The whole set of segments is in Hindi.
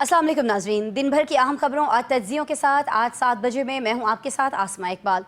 अस्सलाम वालेकुम नाज़रीन, दिन भर की अहम खबरों और तज्जियों के साथ आज 7 बजे में मैं हूं आपके साथ आसमा इकबाल।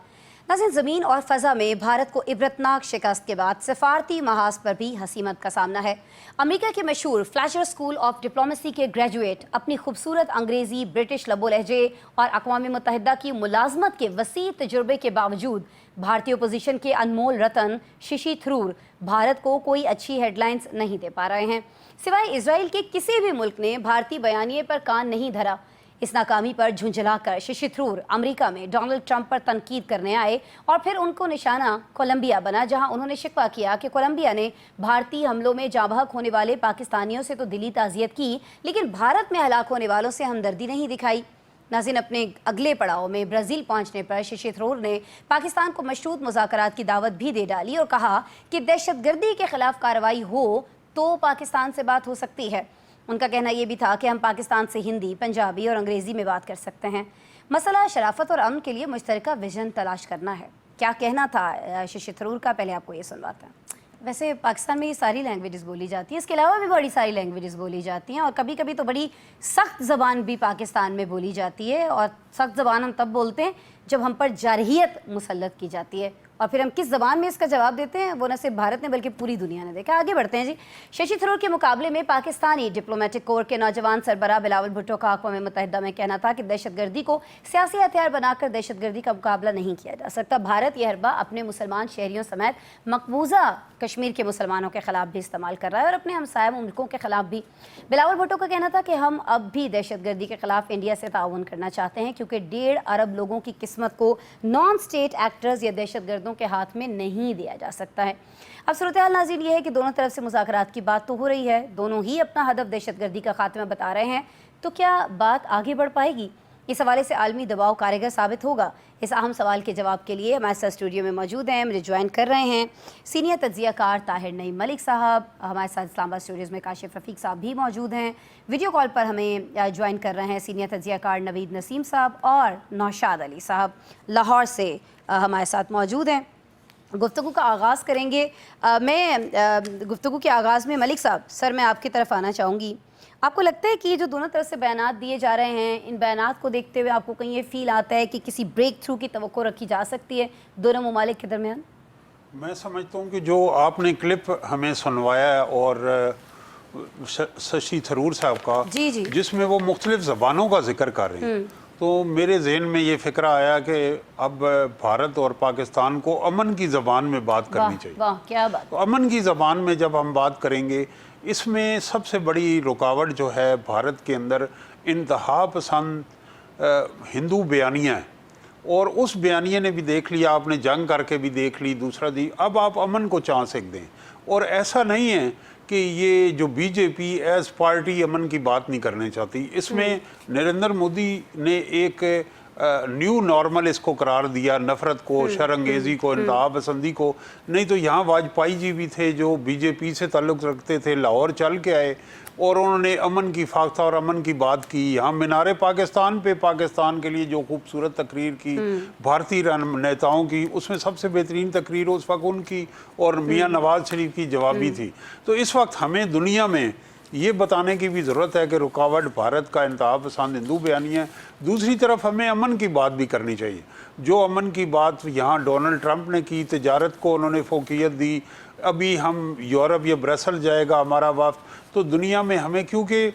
नाज़रीन, ज़मीन और फ़ज़ा में भारत को इबरतनाक शिकस्त के बाद सफारती महाज पर भी हसीमत का सामना है। अमेरिका के मशहूर फ्लैशर स्कूल ऑफ डिप्लोमेसी के ग्रेजुएट अपनी खूबसूरत अंग्रेज़ी, ब्रिटिश लबो लहजे और अक़वाम मुत्तहिदा की मुलाजमत के वसी तजुर्बे के बावजूद भारतीय अपोजिशन के अनमोल रतन शशि थरूर भारत को कोई अच्छी हेडलाइंस नहीं दे पा रहे हैं। सिवाय इसराइल के किसी भी मुल्क ने भारतीय बयानिए पर कान नहीं धरा। इस नाकामी पर झुंझलाकर शशि थरूर अमेरिका में डोनाल्ड ट्रंप पर तनकीद करने आए और फिर उनको निशाना कोलंबिया बना, जहां उन्होंने शिकवा किया कि कोलंबिया ने भारतीय हमलों में जाँ बहक होने वाले पाकिस्तानियों से तो दिली ताज़ियत की, लेकिन भारत में हलाक होने वालों से हमदर्दी नहीं दिखाई। नाज़रीन, अपने अगले पड़ाव में ब्राज़ील पहुंचने पर शशि थरूर ने पाकिस्तान को मशरूत मुज़ाकरात की दावत भी दे डाली और कहा कि दहशतगर्दी के खिलाफ कार्रवाई हो तो पाकिस्तान से बात हो सकती है। उनका कहना यह भी था कि हम पाकिस्तान से हिंदी, पंजाबी और अंग्रेज़ी में बात कर सकते हैं। मसला शराफत और अमन के लिए मुश्तरका विजन तलाश करना है। क्या कहना था शशि थरूर का, पहले आपको ये सुनवाते हैं। वैसे पाकिस्तान में ये सारी लैंग्वेजेस बोली जाती हैं, इसके अलावा भी बड़ी सारी लैंग्वेजेस बोली जाती हैं और कभी कभी तो बड़ी सख्त ज़बान भी पाकिस्तान में बोली जाती है। और सख्त ज़बान हम तब बोलते हैं जब हम पर जारहियत मुसल्लत की जाती है, और फिर हम किस ज़बान में इसका जवाब देते हैं वो न सिर्फ भारत ने बल्कि पूरी दुनिया ने देखा। आगे बढ़ते हैं जी। शशि थरूर के मुकाबले में पाकिस्तानी डिप्लोमेटिक कोर के नौजवान सरबराह बिलावल भुट्टो का अक़वाम मुत्तहिदा में कहना था कि दहशतगर्दी को सियासी हथियार बनाकर दहशतगर्दी का मुकाबला नहीं किया जा सकता। भारत यह हरबा अपने मुसलमान शहरियों समेत मकबूजा कश्मीर के मुसलमानों के खिलाफ भी इस्तेमाल कर रहा है और अपने हमसाया मुल्कों के खिलाफ भी। बिलावल भुट्टो का कहना था कि हम अब भी दहशतगर्दी के खिलाफ इंडिया से ताउन करना चाहते हैं, क्योंकि 1.5 अरब लोगों की किस्मत को नॉन स्टेट एक्टर्स या दहशतगर्दों के हाथ में नहीं दिया जा सकता है। अब सूरत हाल नाज़रीन ये है कि दोनों तरफ से मुज़ाकरात की बात तो हो रही है, दोनों ही अपना हदफ दहशतगर्दी का खात्मा बता रहे हैं, तो क्या बात आगे बढ़ पाएगी? इस हवाले से आलमी दबाव कारगर साबित होगा? इस अहम सवाल के जवाब के लिए हमारे साथ स्टूडियो में मौजूद हैं, मुझे ज्वाइन कर रहे हैं सीनियर तज्जियाकार ताहिर नईम मलिक साहब। हमारे साथ इस्लामाबाद स्टूडियोज़ में काशिफ रफ़ीक साहब भी मौजूद हैं। वीडियो कॉल पर हमें ज्वाइन कर रहे हैं सीनियर तज्जियाकार नवीद नसीम साहब और नौशाद अली साहब लाहौर से हमारे साथ मौजूद हैं। गुफ्तगू का आगाज़ करेंगे। मैं गुफ्तगू के आगाज़ में मलिक साहब, सर मैं आपकी तरफ आना चाहूँगी। आपको लगता है कि जो दोनों तरफ से बयानात दिए जा रहे हैं, इन बयानात को देखते हुए आपको कहीं ये फील आता है कि किसी ब्रेक थ्रू की तवक्को रखी जा सकती है दोनों ममालिक के दरमियान? मैं समझता हूँ कि जो आपने क्लिप हमें सुनवाया और शशि थरूर साहब का, जी जी, जिसमें वो मुख्तलिफ ज़बानों का जिक्र कर रहे हैं, तो मेरे जहन में ये फ़िक्र आया कि अब भारत और पाकिस्तान को अमन की ज़बान में बात करनी चाहिए। वाह क्या बात। तो अमन की ज़बान में जब हम बात करेंगे, इसमें सबसे बड़ी रुकावट जो है भारत के अंदर इंतहा पसंद हिंदू बयानिया है, और उस बयानिया ने भी देख लिया, आपने जंग करके भी देख ली, दूसरा दी, अब आप अमन को चांस एक दें। और ऐसा नहीं है कि ये जो बीजेपी एज पार्टी अमन की बात नहीं करना चाहती, इसमें नरेंद्र मोदी ने एक न्यू नॉर्मल इसको करार दिया, नफरत को, शरंगेजी को, इंतहा पसंदी को। नहीं तो यहाँ वाजपेयी जी भी थे जो बीजेपी से ताल्लुक़ रखते थे, लाहौर चल के आए और उन्होंने अमन की फाख्ता और अमन की बात की। यहाँ मीनारे पाकिस्तान पे पाकिस्तान के लिए जो खूबसूरत तकरीर की भारतीय नेताओं की, उसमें सबसे बेहतरीन तकरीर उस वक्त उनकी और मियाँ नवाज शरीफ की जवाबी थी। तो इस वक्त हमें दुनिया में ये बताने की भी ज़रूरत है कि रुकावट भारत का इंतहा पसंद हिंदू बयानिया है। दूसरी तरफ हमें अमन की बात भी करनी चाहिए। जो अमन की बात यहाँ डोनाल्ड ट्रंप ने की, तिजारत को उन्होंने फोकियत दी, अभी हम यूरोप या ब्रसल जाएगा हमारा वफ्द, तो दुनिया में हमें, क्योंकि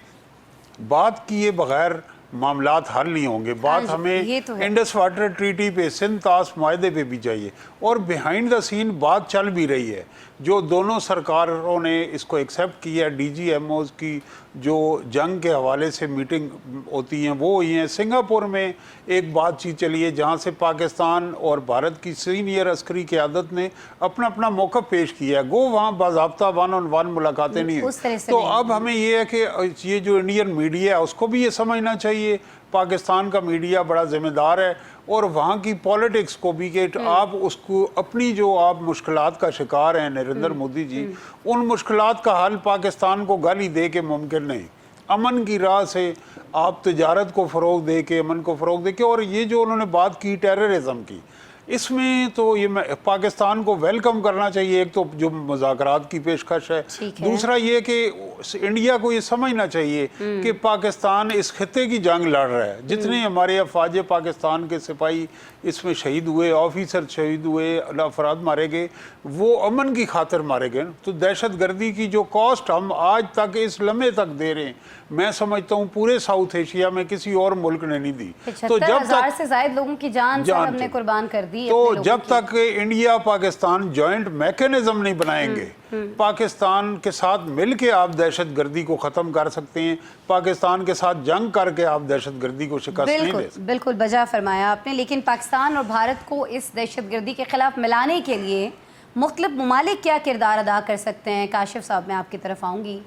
बात किए बगैर मामलात हल नहीं होंगे। बात हमें तो इंडस वाटर ट्रीटी पे, सिंध तास माहदे पे भी चाहिए, और बिहाइंड द सीन बात चल भी रही है। जो दोनों सरकारों ने इसको एक्सेप्ट किया, DGMOs की जो जंग के हवाले से मीटिंग होती हैं वो हुई हैं। सिंगापुर में एक बातचीत चली है जहाँ से पाकिस्तान और भारत की सीनियर अस्करी क़यादत ने अपना अपना मौक़िफ़ पेश किया है। गो वहाँ बाज़ाब्ता 1-on-1 मुलाकातें नहीं हैं। तो अब हमें ये है कि ये जो इंडियन मीडिया है उसको भी ये समझना चाहिए, पाकिस्तान का मीडिया बड़ा ज़िम्मेदार है, और वहाँ की पॉलिटिक्स को भी कि आप उसको अपनी जो आप मुश्किलात का शिकार हैं नरेंद्र मोदी जी, उन मुश्किलात का हल पाकिस्तान को गाली दे के मुमकिन नहीं। अमन की राह से आप तिजारत को फ़रोग दे के, अमन को फ़रोग दे के, और ये जो उन्होंने बात की टेररिज्म की, इसमें तो ये पाकिस्तान को वेलकम करना चाहिए। एक तो जो मुज़ाकरात की पेशकश है, दूसरा ये कि इंडिया को ये समझना चाहिए कि पाकिस्तान इस खित्ते की जंग लड़ रहा है। जितने हमारे अफवाज पाकिस्तान के सिपाही इसमें शहीद हुए, ऑफिसर शहीद हुए, अफराद मारे गए, वो अमन की खातिर मारे गए। तो दहशत गर्दी की जो कॉस्ट हम आज तक इस लम्हे तक दे रहे हैं, मैं समझता हूँ पूरे साउथ एशिया में किसी और मुल्क ने नहीं दी। तो जब तक से ज्यादा लोगों की जान हमने कुर्बान कर दी, तो जब तक इंडिया पाकिस्तान जॉइंट मैकेनिज्म नहीं बनाएंगे, पाकिस्तान के साथ मिलके आप दहशत गर्दी को ख़त्म कर सकते हैं। पाकिस्तान के साथ जंग करके आप दहशत गर्दी को शिकस्त नहीं दे सकते। बिल्कुल बजा फरमाया आपने। लेकिन पाकिस्तान और भारत को इस दहशत गर्दी के खिलाफ मिलाने के लिए मुख्तलिफ ममालिक क्या किरदार अदा कर सकते हैं? काशिफ साहब, मैं आपकी तरफ आऊँगी।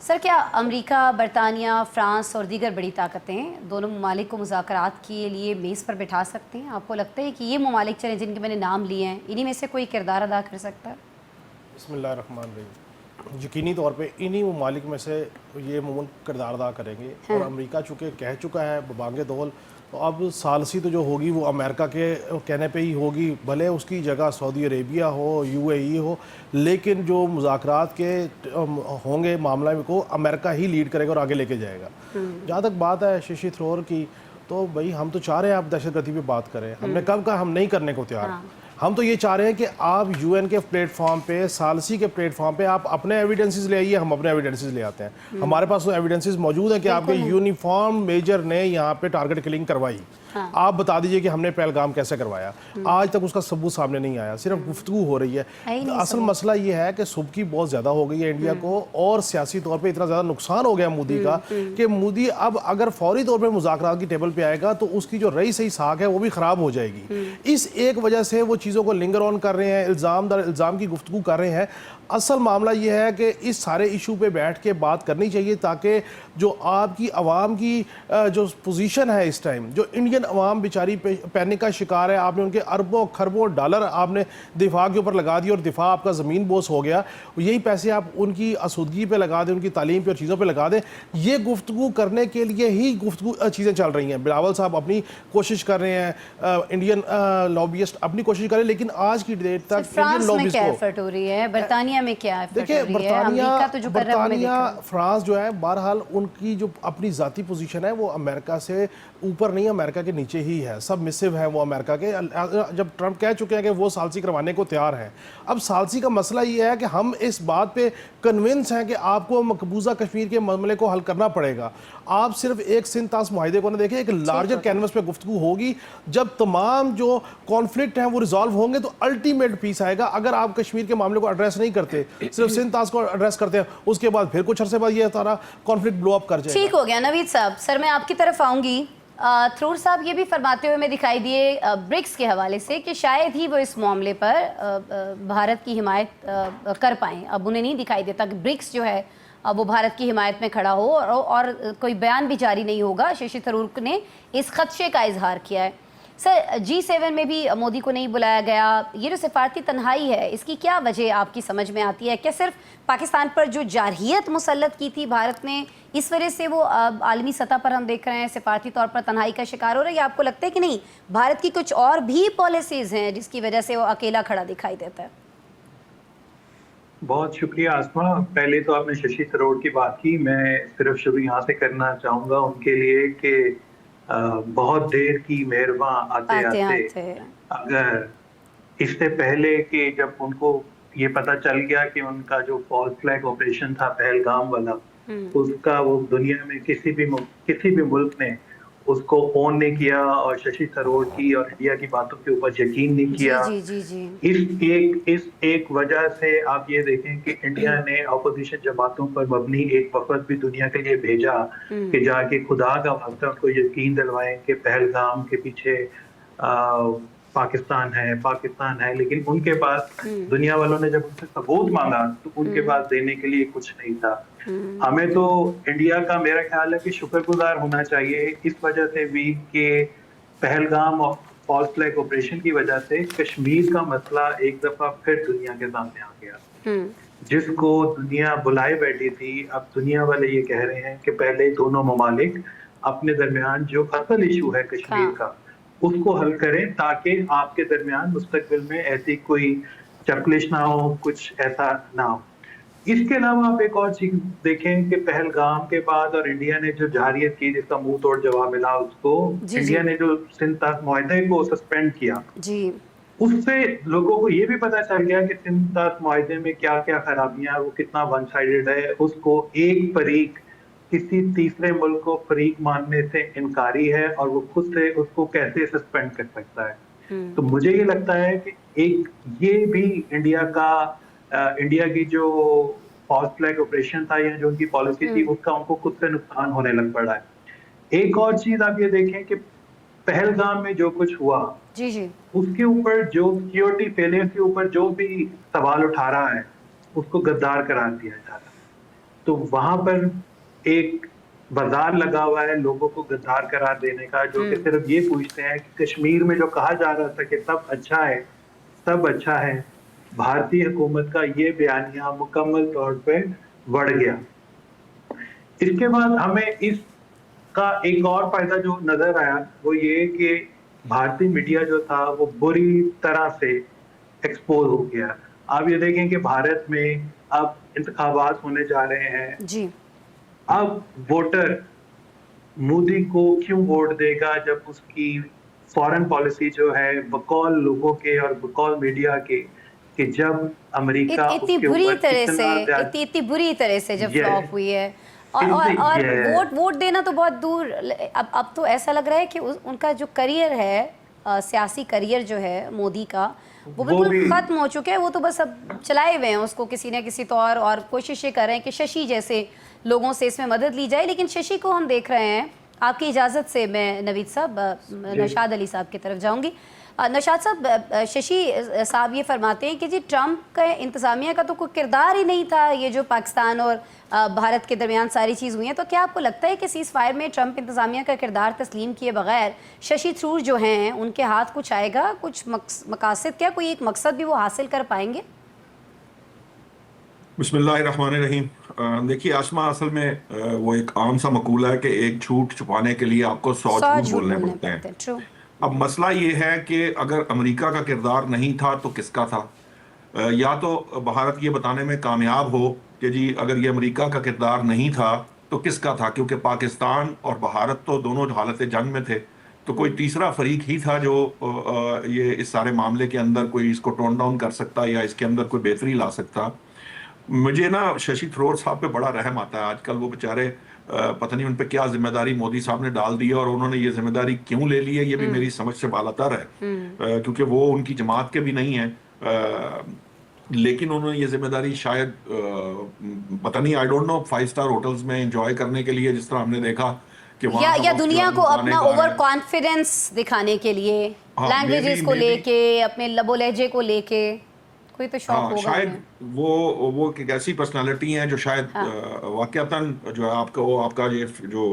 सर, क्या अमेरिका, बरतानिया, फ्रांस और दीगर बड़ी ताकतें दोनों ममालिक को मुज़ाकरात के लिए मेज़ पर बिठा सकती हैं? आपको लगता है कि ये ममालिक चले जिनके मैंने नाम लिए हैं, इन्हीं में से कोई किरदार अदा कर सकता है? बिस्मिल्लाहिर्रहमानिर्रहीम। यकीनी तौर पे इन्हीं ममालिक में से ये मुल्क किरदार अदा करेंगे। और अमेरिका चूँकि कह चुका है बबांगे दौल, तो अब सालसी तो जो होगी वो अमेरिका के कहने पे ही होगी, भले उसकी जगह सऊदी अरेबिया हो, यूएई हो, लेकिन जो मुज़ाकरात के होंगे मामला में को अमेरिका ही लीड करेगा और आगे लेके जाएगा। जहाँ तक बात है शशि थरूर की, तो भाई हम तो चाह रहे हैं आप दहशतगर्दी पे बात करें। हमने कब कहा हम नहीं करने को तैयार। हम तो ये चाह रहे हैं कि आप यूएन के प्लेटफॉर्म पे, सालसी के प्लेटफॉर्म पे आप अपने एविडेंसेस ले आइए, हम अपने एविडेंसेस ले आते हैं। हमारे पास तो एविडेंसेस मौजूद हैं कि आपके यूनिफॉर्म मेजर ने यहाँ पे टारगेट किलिंग करवाई। आप बता दीजिए कि हमने पहलगाम कैसे करवाया। आज तक उसका सबूत सामने नहीं आया, सिर्फ गुफ्तगू हो रही है। असल मसला ये है कि सुबकी बहुत ज़्यादा हो गई है इंडिया को, और सियासी तौर पे इतना ज़्यादा नुकसान हो गया मोदी का कि मोदी अब अगर फौरी तौर पे मुज़ाकरात की टेबल पे आएगा तो उसकी जो रही सही साख है वो भी ख़राब हो जाएगी। इस एक वजह से वो चीज़ों को लिंगर ऑन कर रहे हैं, इल्ज़ाम दर इल्ज़ाम की गुफ्तगू कर रहे हैं। असल मामला ये है कि इस सारे इशू पे बैठ के बात करनी चाहिए, ताकि जो आपकी आवाम की जो पोजीशन है इस टाइम, जो इंडियन आवाम बेचारी पैनिक का शिकार है, आपने उनके अरबों खरबों डॉलर आपने दिफा के ऊपर लगा दिया और दिफा आपका ज़मीन बोस हो गया। यही पैसे आप उनकी आसूदगी पे लगा दें, उनकी तालीम पे और चीज़ों पे लगा दें। ये गुफ्तगू करने के लिए ही गुफ्तगू चीज़ें चल रही हैं। बिलावल साहब अपनी कोशिश कर रहे हैं, इंडियन लॉबियस्ट अपनी कोशिश कर रहे हैं, लेकिन आज की डेट तक इंडियन लॉबिस्ट को एफर्ट हो रही है, बरतानिया में क्या देखिए, बरतानिया फ्रांस जो है, बहरहाल उनकी जो अपनी ज़ाती पोजीशन है वो अमेरिका से ऊपर नहीं, अमेरिका के नीचे ही है, सब मिसिव है वो अमेरिका के। जब ट्रंप कह चुके हैं कि वो सालसी करवाने को तैयार हैं। अब सालसी का मसला ये है कि हम इस बात पे कन्विंस हैं कि आपको मकबूजा कश्मीर के मामले को हल करना पड़ेगा। आप सिर्फ एक सिंध तास मुआहिदे को ना देखें, एक लार्जर कैनवस पे गुफ्तगू होगी। जब तमाम जो कॉन्फ्लिक्ट हैं वो रिजॉल्व होंगे तो अल्टीमेट पीस आएगा। अगर आप कश्मीर के मामले को एड्रेस नहीं करते, सिर्फ सिंध तास को एड्रेस करते हैं, उसके बाद फिर कुछ अरसे बाद ये सारा कॉन्फ्लिक्ट ब्लो अप कर जाएगा। ठीक हो गया। नवीद साहब, सर मैं आपकी तरफ आऊंगी। थरूर साहब ये भी फरमाते हुए मैं दिखाई दिए ब्रिक्स के हवाले से कि शायद ही वो इस मामले पर भारत की हिमायत कर पाएँ। अब उन्हें नहीं दिखाई देता कि ब्रिक्स जो है वो भारत की हिमायत में खड़ा हो, और कोई बयान भी जारी नहीं होगा। शशि थरूर ने इस खदशे का इजहार किया है। सर, G7 में भी मोदी को नहीं बुलाया गया। ये जो सिफारती तन्हाई है, इसकी क्या वजह आपकी समझ में आती है? क्या सिर्फ पाकिस्तान पर जो जारहियत मुसल्लत की थी भारत ने, इस वजह से वो आलमी सतह पर हम देख रहे हैं सिफारती तौर पर तन्हाई का शिकार हो रहा है, या आपको लगता है कि नहीं, भारत की कुछ और भी पॉलिसीज़ हैं जिसकी वजह से वो अकेला खड़ा दिखाई देता है? बहुत शुक्रिया आसमा। पहले तो आपने शशि थरूर की बात की, मैं सिर्फ शुरू यहाँ से करना चाहूँगा उनके लिए कि बहुत देर की मेहरबान आते आते अगर इससे पहले कि जब उनको ये पता चल गया कि उनका जो फॉल्स फ्लैग ऑपरेशन था पहलगाम वाला, उसका वो दुनिया में किसी भी मुल्क ने उसको ऑन नहीं किया और शशि थरूर की और इंडिया की बातों के ऊपर यकीन नहीं किया। इस एक वजह से आप ये देखें कि इंडिया ने अपोजिशन जमातों पर मबनी एक वफद भी दुनिया के लिए भेजा कि जाके खुदा का वास्ता उनको यकीन दिलवाएं कि पहलगाम के पीछे पाकिस्तान है। लेकिन उनके पास दुनिया वालों ने जब उनसे सबूत मांगा तो उनके पास देने के लिए कुछ नहीं था। हमें तो इंडिया का, मेरा ख्याल है कि शुक्रगुजार होना चाहिए इस वजह से भी कि पहलगाम और फॉल्स फ्लैग ऑपरेशन की वजह से कश्मीर का मसला एक दफा फिर दुनिया के सामने आ गया, जिसको दुनिया बुलाए बैठी थी। अब दुनिया वाले ये कह रहे हैं कि पहले दोनों ममालिक अपने दरमियान जो असल इशू है कश्मीर का उसको हल करें ताकि आपके दरमियान मुस्तकबिल में ऐसी कोई चकलिश ना हो, कुछ ऐसा ना हो। इसके अलावा आप एक और चीज देखें कि पहलगाम के बाद और इंडिया ने जो जारियत की, जिसका मुंह तोड़ जवाब मिला उसको, जी जी इंडिया ने जो सिंध तक मुआहदे को सस्पेंड किया, जी उससे लोगों को ये भी पता चल गया कि सिंध तक मुआहदे में क्या क्या खराबियां हैं, वो कितना वन साइडेड है। उसको एक फरीक किसी तीसरे मुल्क को फरीक मानने से इनकारी है और वो खुद से उसको कैसे सस्पेंड कर सकता है। तो मुझे ये लगता है कि एक ये भी इंडिया की जो फॉल्स फ्लैग ऑपरेशन था या जो उनकी पॉलिसी थी, उसका उनको खुद से नुकसान होने लग पड़ा है। एक और चीज आप ये देखें कि पहलगाम में जो कुछ हुआ, जी जी उसके ऊपर जो सिक्योरिटी फेलियर के ऊपर जो भी सवाल उठा रहा है, उसको गद्दार करार दिया जा रहा है। तो वहां पर एक बाजार लगा हुआ है लोगों को गद्दार करार देने का, जो कि सिर्फ ये पूछते हैं कि कश्मीर में जो कहा जा रहा था कि सब अच्छा है, सब अच्छा है, भारतीय हुकूमत का ये बयानिया मुकम्मल तौर पे बढ़ गया। इसके बाद हमें इसका एक और फायदा जो नजर आया वो ये कि भारतीय मीडिया जो था वो बुरी तरह से एक्सपोज हो गया। आप ये देखें कि भारत में अब इंतखाबात होने जा रहे हैं, जी अब वोटर मोदी को क्यों वोट देगा जब उसकी फॉरेन पॉलिसी जो है बकौल लोगों के और बकौल मीडिया के, कि जब अमेरिका इतनी उसके बुरी ऊपर तरह इतना से ज्यादा इतनी बुरी तरह से जब Yes. फ्लॉप हुई है और Yes. वोट देना तो बहुत दूर। अब तो ऐसा लग रहा है कि उनका जो करियर है, सियासी करियर जो है मोदी का, वो बिल्कुल भी खत्म हो चुका है। वो तो बस अब चलाए हुए हैं उसको किसी न किसी तौर, और कोशिश ये कर रहे हैं कि शशि जैसे लोगों से इसमें मदद ली जाए। लेकिन शशि को हम देख रहे हैं, आपकी इजाज़त से मैं नवीद साहब, नौशाद अली साहब की तरफ जाऊंगी। नौशाद साहब, शशि साहब ये फरमाते हैं कि जी ट्रंप का इंतज़ामिया का तो कोई किरदार ही नहीं था, ये जो पाकिस्तान और भारत के दरमियान सारी चीज़ हुई है। तो क्या आपको लगता है कि सीज़ फायर में ट्रंप इंतज़ामिया का किरदार तस्लीम किए बगैर शशि थरूर जो हैं उनके हाथ कुछ आएगा, कुछ मकासद, क्या कोई एक मकसद भी वो हासिल कर पाएंगे? बिस्मिल्लाहिर्रहमानिर्रहीम। देखिए आसमा, असल में वो एक आम सा मकूला है कि एक झूठ छुपाने के लिए आपको 100 झूठ बोलने पड़ते हैं। ट्रू। अब मसला ये है कि अगर अमेरिका का किरदार नहीं था तो किसका था? या तो भारत ये बताने में कामयाब हो कि जी अगर ये अमेरिका का किरदार नहीं था तो किसका था, क्योंकि पाकिस्तान और भारत तो दोनों हालत जंग में थे, तो कोई तीसरा फरीक ही था जो ये इस सारे मामले के अंदर कोई इसको टोन डाउन कर सकता या इसके अंदर कोई बेहतरी ला सकता। मुझे ना शशि थरूर साहब पे बड़ा रहम आता है आजकल। वो बेचारे पता नहीं उन पे क्या जिम्मेदारी मोदी साहब ने डाल दी है और उन्होंने ये जिम्मेदारी क्यों ले ली है, ये भी मेरी समझ से बालातर है, क्योंकि वो उनकी जमात के भी नहीं है। लेकिन उन्होंने ये जिम्मेदारी शायद पता नहीं, I don't know, 5 star hotels में एंजॉय करने के लिए, जिस तरह हमने देखा कि वहाँ या दुनिया को अपना ओवर कॉन्फिडेंस दिखाने के लिए, लैंग्वेजेस को लेके, अपने लबो लहजे को लेके, कोई तो शौक होगा शायद वो एक ऐसी पर्सनालिटी हैं जो शायद वाकयातन जो है आपका ये जो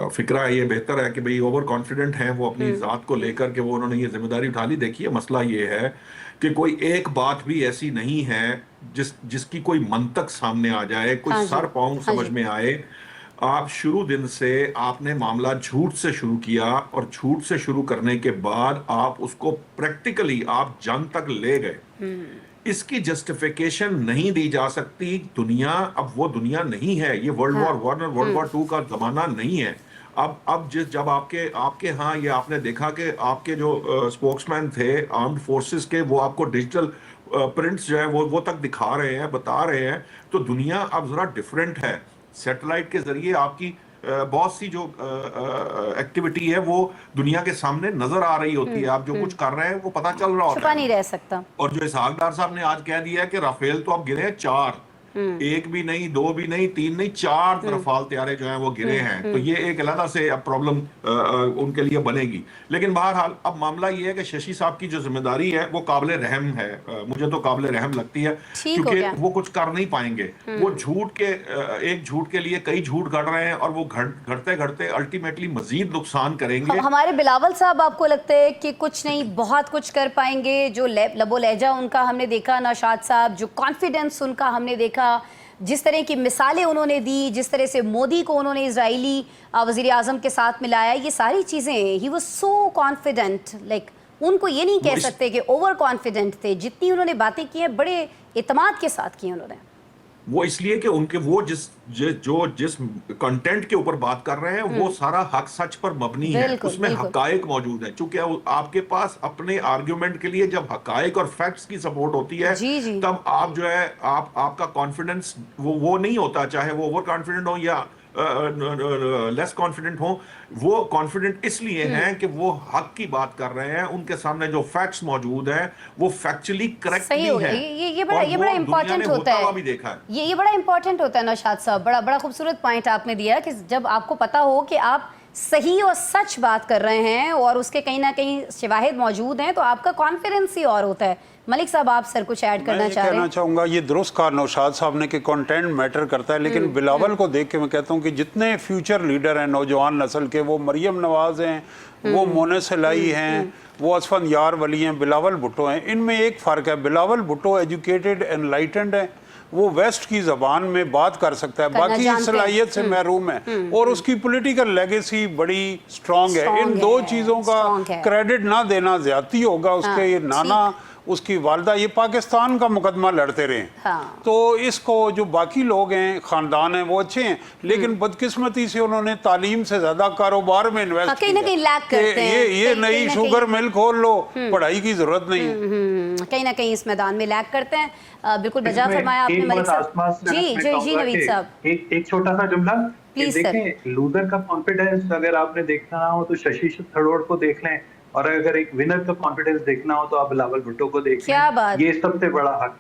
फिक्रा है ये बेहतर है कि भाई ओवर कॉन्फिडेंट हैं वो अपनी ज़ात को लेकर के, वो उन्होंने ये जिम्मेदारी उठा ली। देखिए मसला ये है कि कोई एक बात भी ऐसी नहीं है जिसकी कोई मंतक सामने आ जाए, कोई सर पाँव समझ में आए। आप शुरू दिन से आपने मामला झूठ से शुरू किया और झूठ से शुरू करने के बाद आप उसको प्रैक्टिकली आप जंग तक ले गए। इसकी जस्टिफिकेशन नहीं दी जा सकती। दुनिया अब वो दुनिया नहीं है, ये वर्ल्ड वॉर 1 और वर्ल्ड वॉर 2 का जमाना नहीं है। अब जब आपके यहाँ ये आपने देखा कि आपके जो स्पोक्समैन थे आर्म्ड फोर्सेस के, वो आपको डिजिटल प्रिंट्स जो है वो तक दिखा रहे हैं, बता रहे हैं। तो दुनिया अब जरा डिफरेंट है। सैटेलाइट के जरिए आपकी बहुत सी जो एक्टिविटी है वो दुनिया के सामने नजर आ रही होती है। आप जो कुछ कर रहे हैं वो पता चल रहा होता है, छुपा नहीं रह सकता। और जो इसहाक डार साहब ने आज कह दिया है कि राफेल तो अब गिरे हैं 4, एक भी नहीं, 2 भी नहीं, 3 नहीं, 4 रफाल तैयारे जो हैं वो गिरे हैं। तो ये एक अलग से अब प्रॉब्लम उनके लिए बनेगी। लेकिन बहरहाल अब मामला ये है कि शशि साहब की जो जिम्मेदारी है वो काबिल रहम है, मुझे तो काबिल रहम लगती है, क्योंकि वो कुछ कर नहीं पाएंगे। वो एक झूठ के लिए कई झूठ गढ़ रहे हैं और वो घटते घटते अल्टीमेटली मजीद नुकसान करेंगे। हमारे बिलावल साहब, आपको लगता है कि कुछ नहीं बहुत कुछ कर पाएंगे? जो लबो लहजा उनका हमने देखा, नौशाद साहब जो कॉन्फिडेंस उनका हमने देखा, जिस तरह की मिसालें उन्होंने दी, जिस तरह से मोदी को उन्होंने इजरायली वज़ीर आज़म के साथ मिलाया, ये सारी चीज़ें, he was so confident, like उनको ये नहीं कह सकते कि ओवर कॉन्फिडेंट थे, जितनी उन्होंने बातें की हैं बड़े इत्मीनान के साथ की उन्होंने। वो इसलिए कि उनके वो जिस कंटेंट के ऊपर बात कर रहे हैं वो सारा हक सच पर मबनी है, उसमें हकायक मौजूद है। चूंकि आपके पास अपने आर्ग्यूमेंट के लिए जब हकायक और फैक्ट्स की सपोर्ट होती है तब आप जो है आपका कॉन्फिडेंस वो नहीं होता, चाहे वो ओवर कॉन्फिडेंट हो या लेस कॉन्फिडेंट हो। वो कॉन्फिडेंट इसलिए हैं कि वो हक की बात कर रहे हैं, उनके सामने जो फैक्ट्स मौजूद हैं वो फैक्चुअली करेक्ट नहीं है। ये बड़ा इंपॉर्टेंट होता है, भी देखा है। ये बड़ा इंपॉर्टेंट होता है नौशाद साहब, बड़ा खूबसूरत पॉइंट आपने दिया कि जब आपको पता हो कि आप सही और सच बात कर रहे हैं और उसके कहीं ना कहीं शवाहिद मौजूद हैं तो आपका कॉन्फिडेंस ही और होता है। मलिक साहब, आप सर कुछ ऐड करना चाह रहे हैं? मैं कहना चाहूँगा, ये दुरुस्त कहा नौशाद साहब ने कि कंटेंट मैटर करता है, लेकिन बिलावल को देख के मैं कहता हूँ कि जितने फ्यूचर लीडर हैं नौजवान नस्ल के, वो मरियम नवाज हैं, वो मोनेस इलाही हैं, वो असफन यार वली हैं, बिलावल भुट्टो हैं। इनमें एक फ़र्क है, बिलावल भुट्टो एजुकेटेड एनलाइटेंड है, वो वेस्ट की जबान में बात कर सकता है, बाकी सलाहियत से महरूम है, और उसकी पॉलिटिकल लेगेसी बड़ी स्ट्रांग है। इन दो चीज़ों का क्रेडिट ना देना ज्यादती होगा। उसके ये नाना, उसकी वालदा, ये पाकिस्तान का मुकदमा लड़ते रहे। तो इसको जो बाकी लोग हैं, खानदान हैं, वो अच्छे हैं, लेकिन बदकिस्मती से उन्होंने तालीम से ज्यादा कारोबार में इन्वेस्ट कहीं ना कहीं लैग करते हैं। ये नई शुगर मिल खोल लो, पढ़ाई की जरूरत नहीं है। कहीं ना कहीं इस मैदान में लैग करते हैं। बिल्कुल बजा फरमाया आपने मलिक साहब। जी नवीद साहब, एक छोटा सा जुमला। देखें, लूजर का कॉन्फिडेंस अगर आपने देखना हो तो शशि थरूर को देख लें, और अगर एक विनर का कॉन्फिडेंस देखना हो तो आप बिलावल भुट्टो को देख लें। क्या बात, ये सबसे बड़ा हक।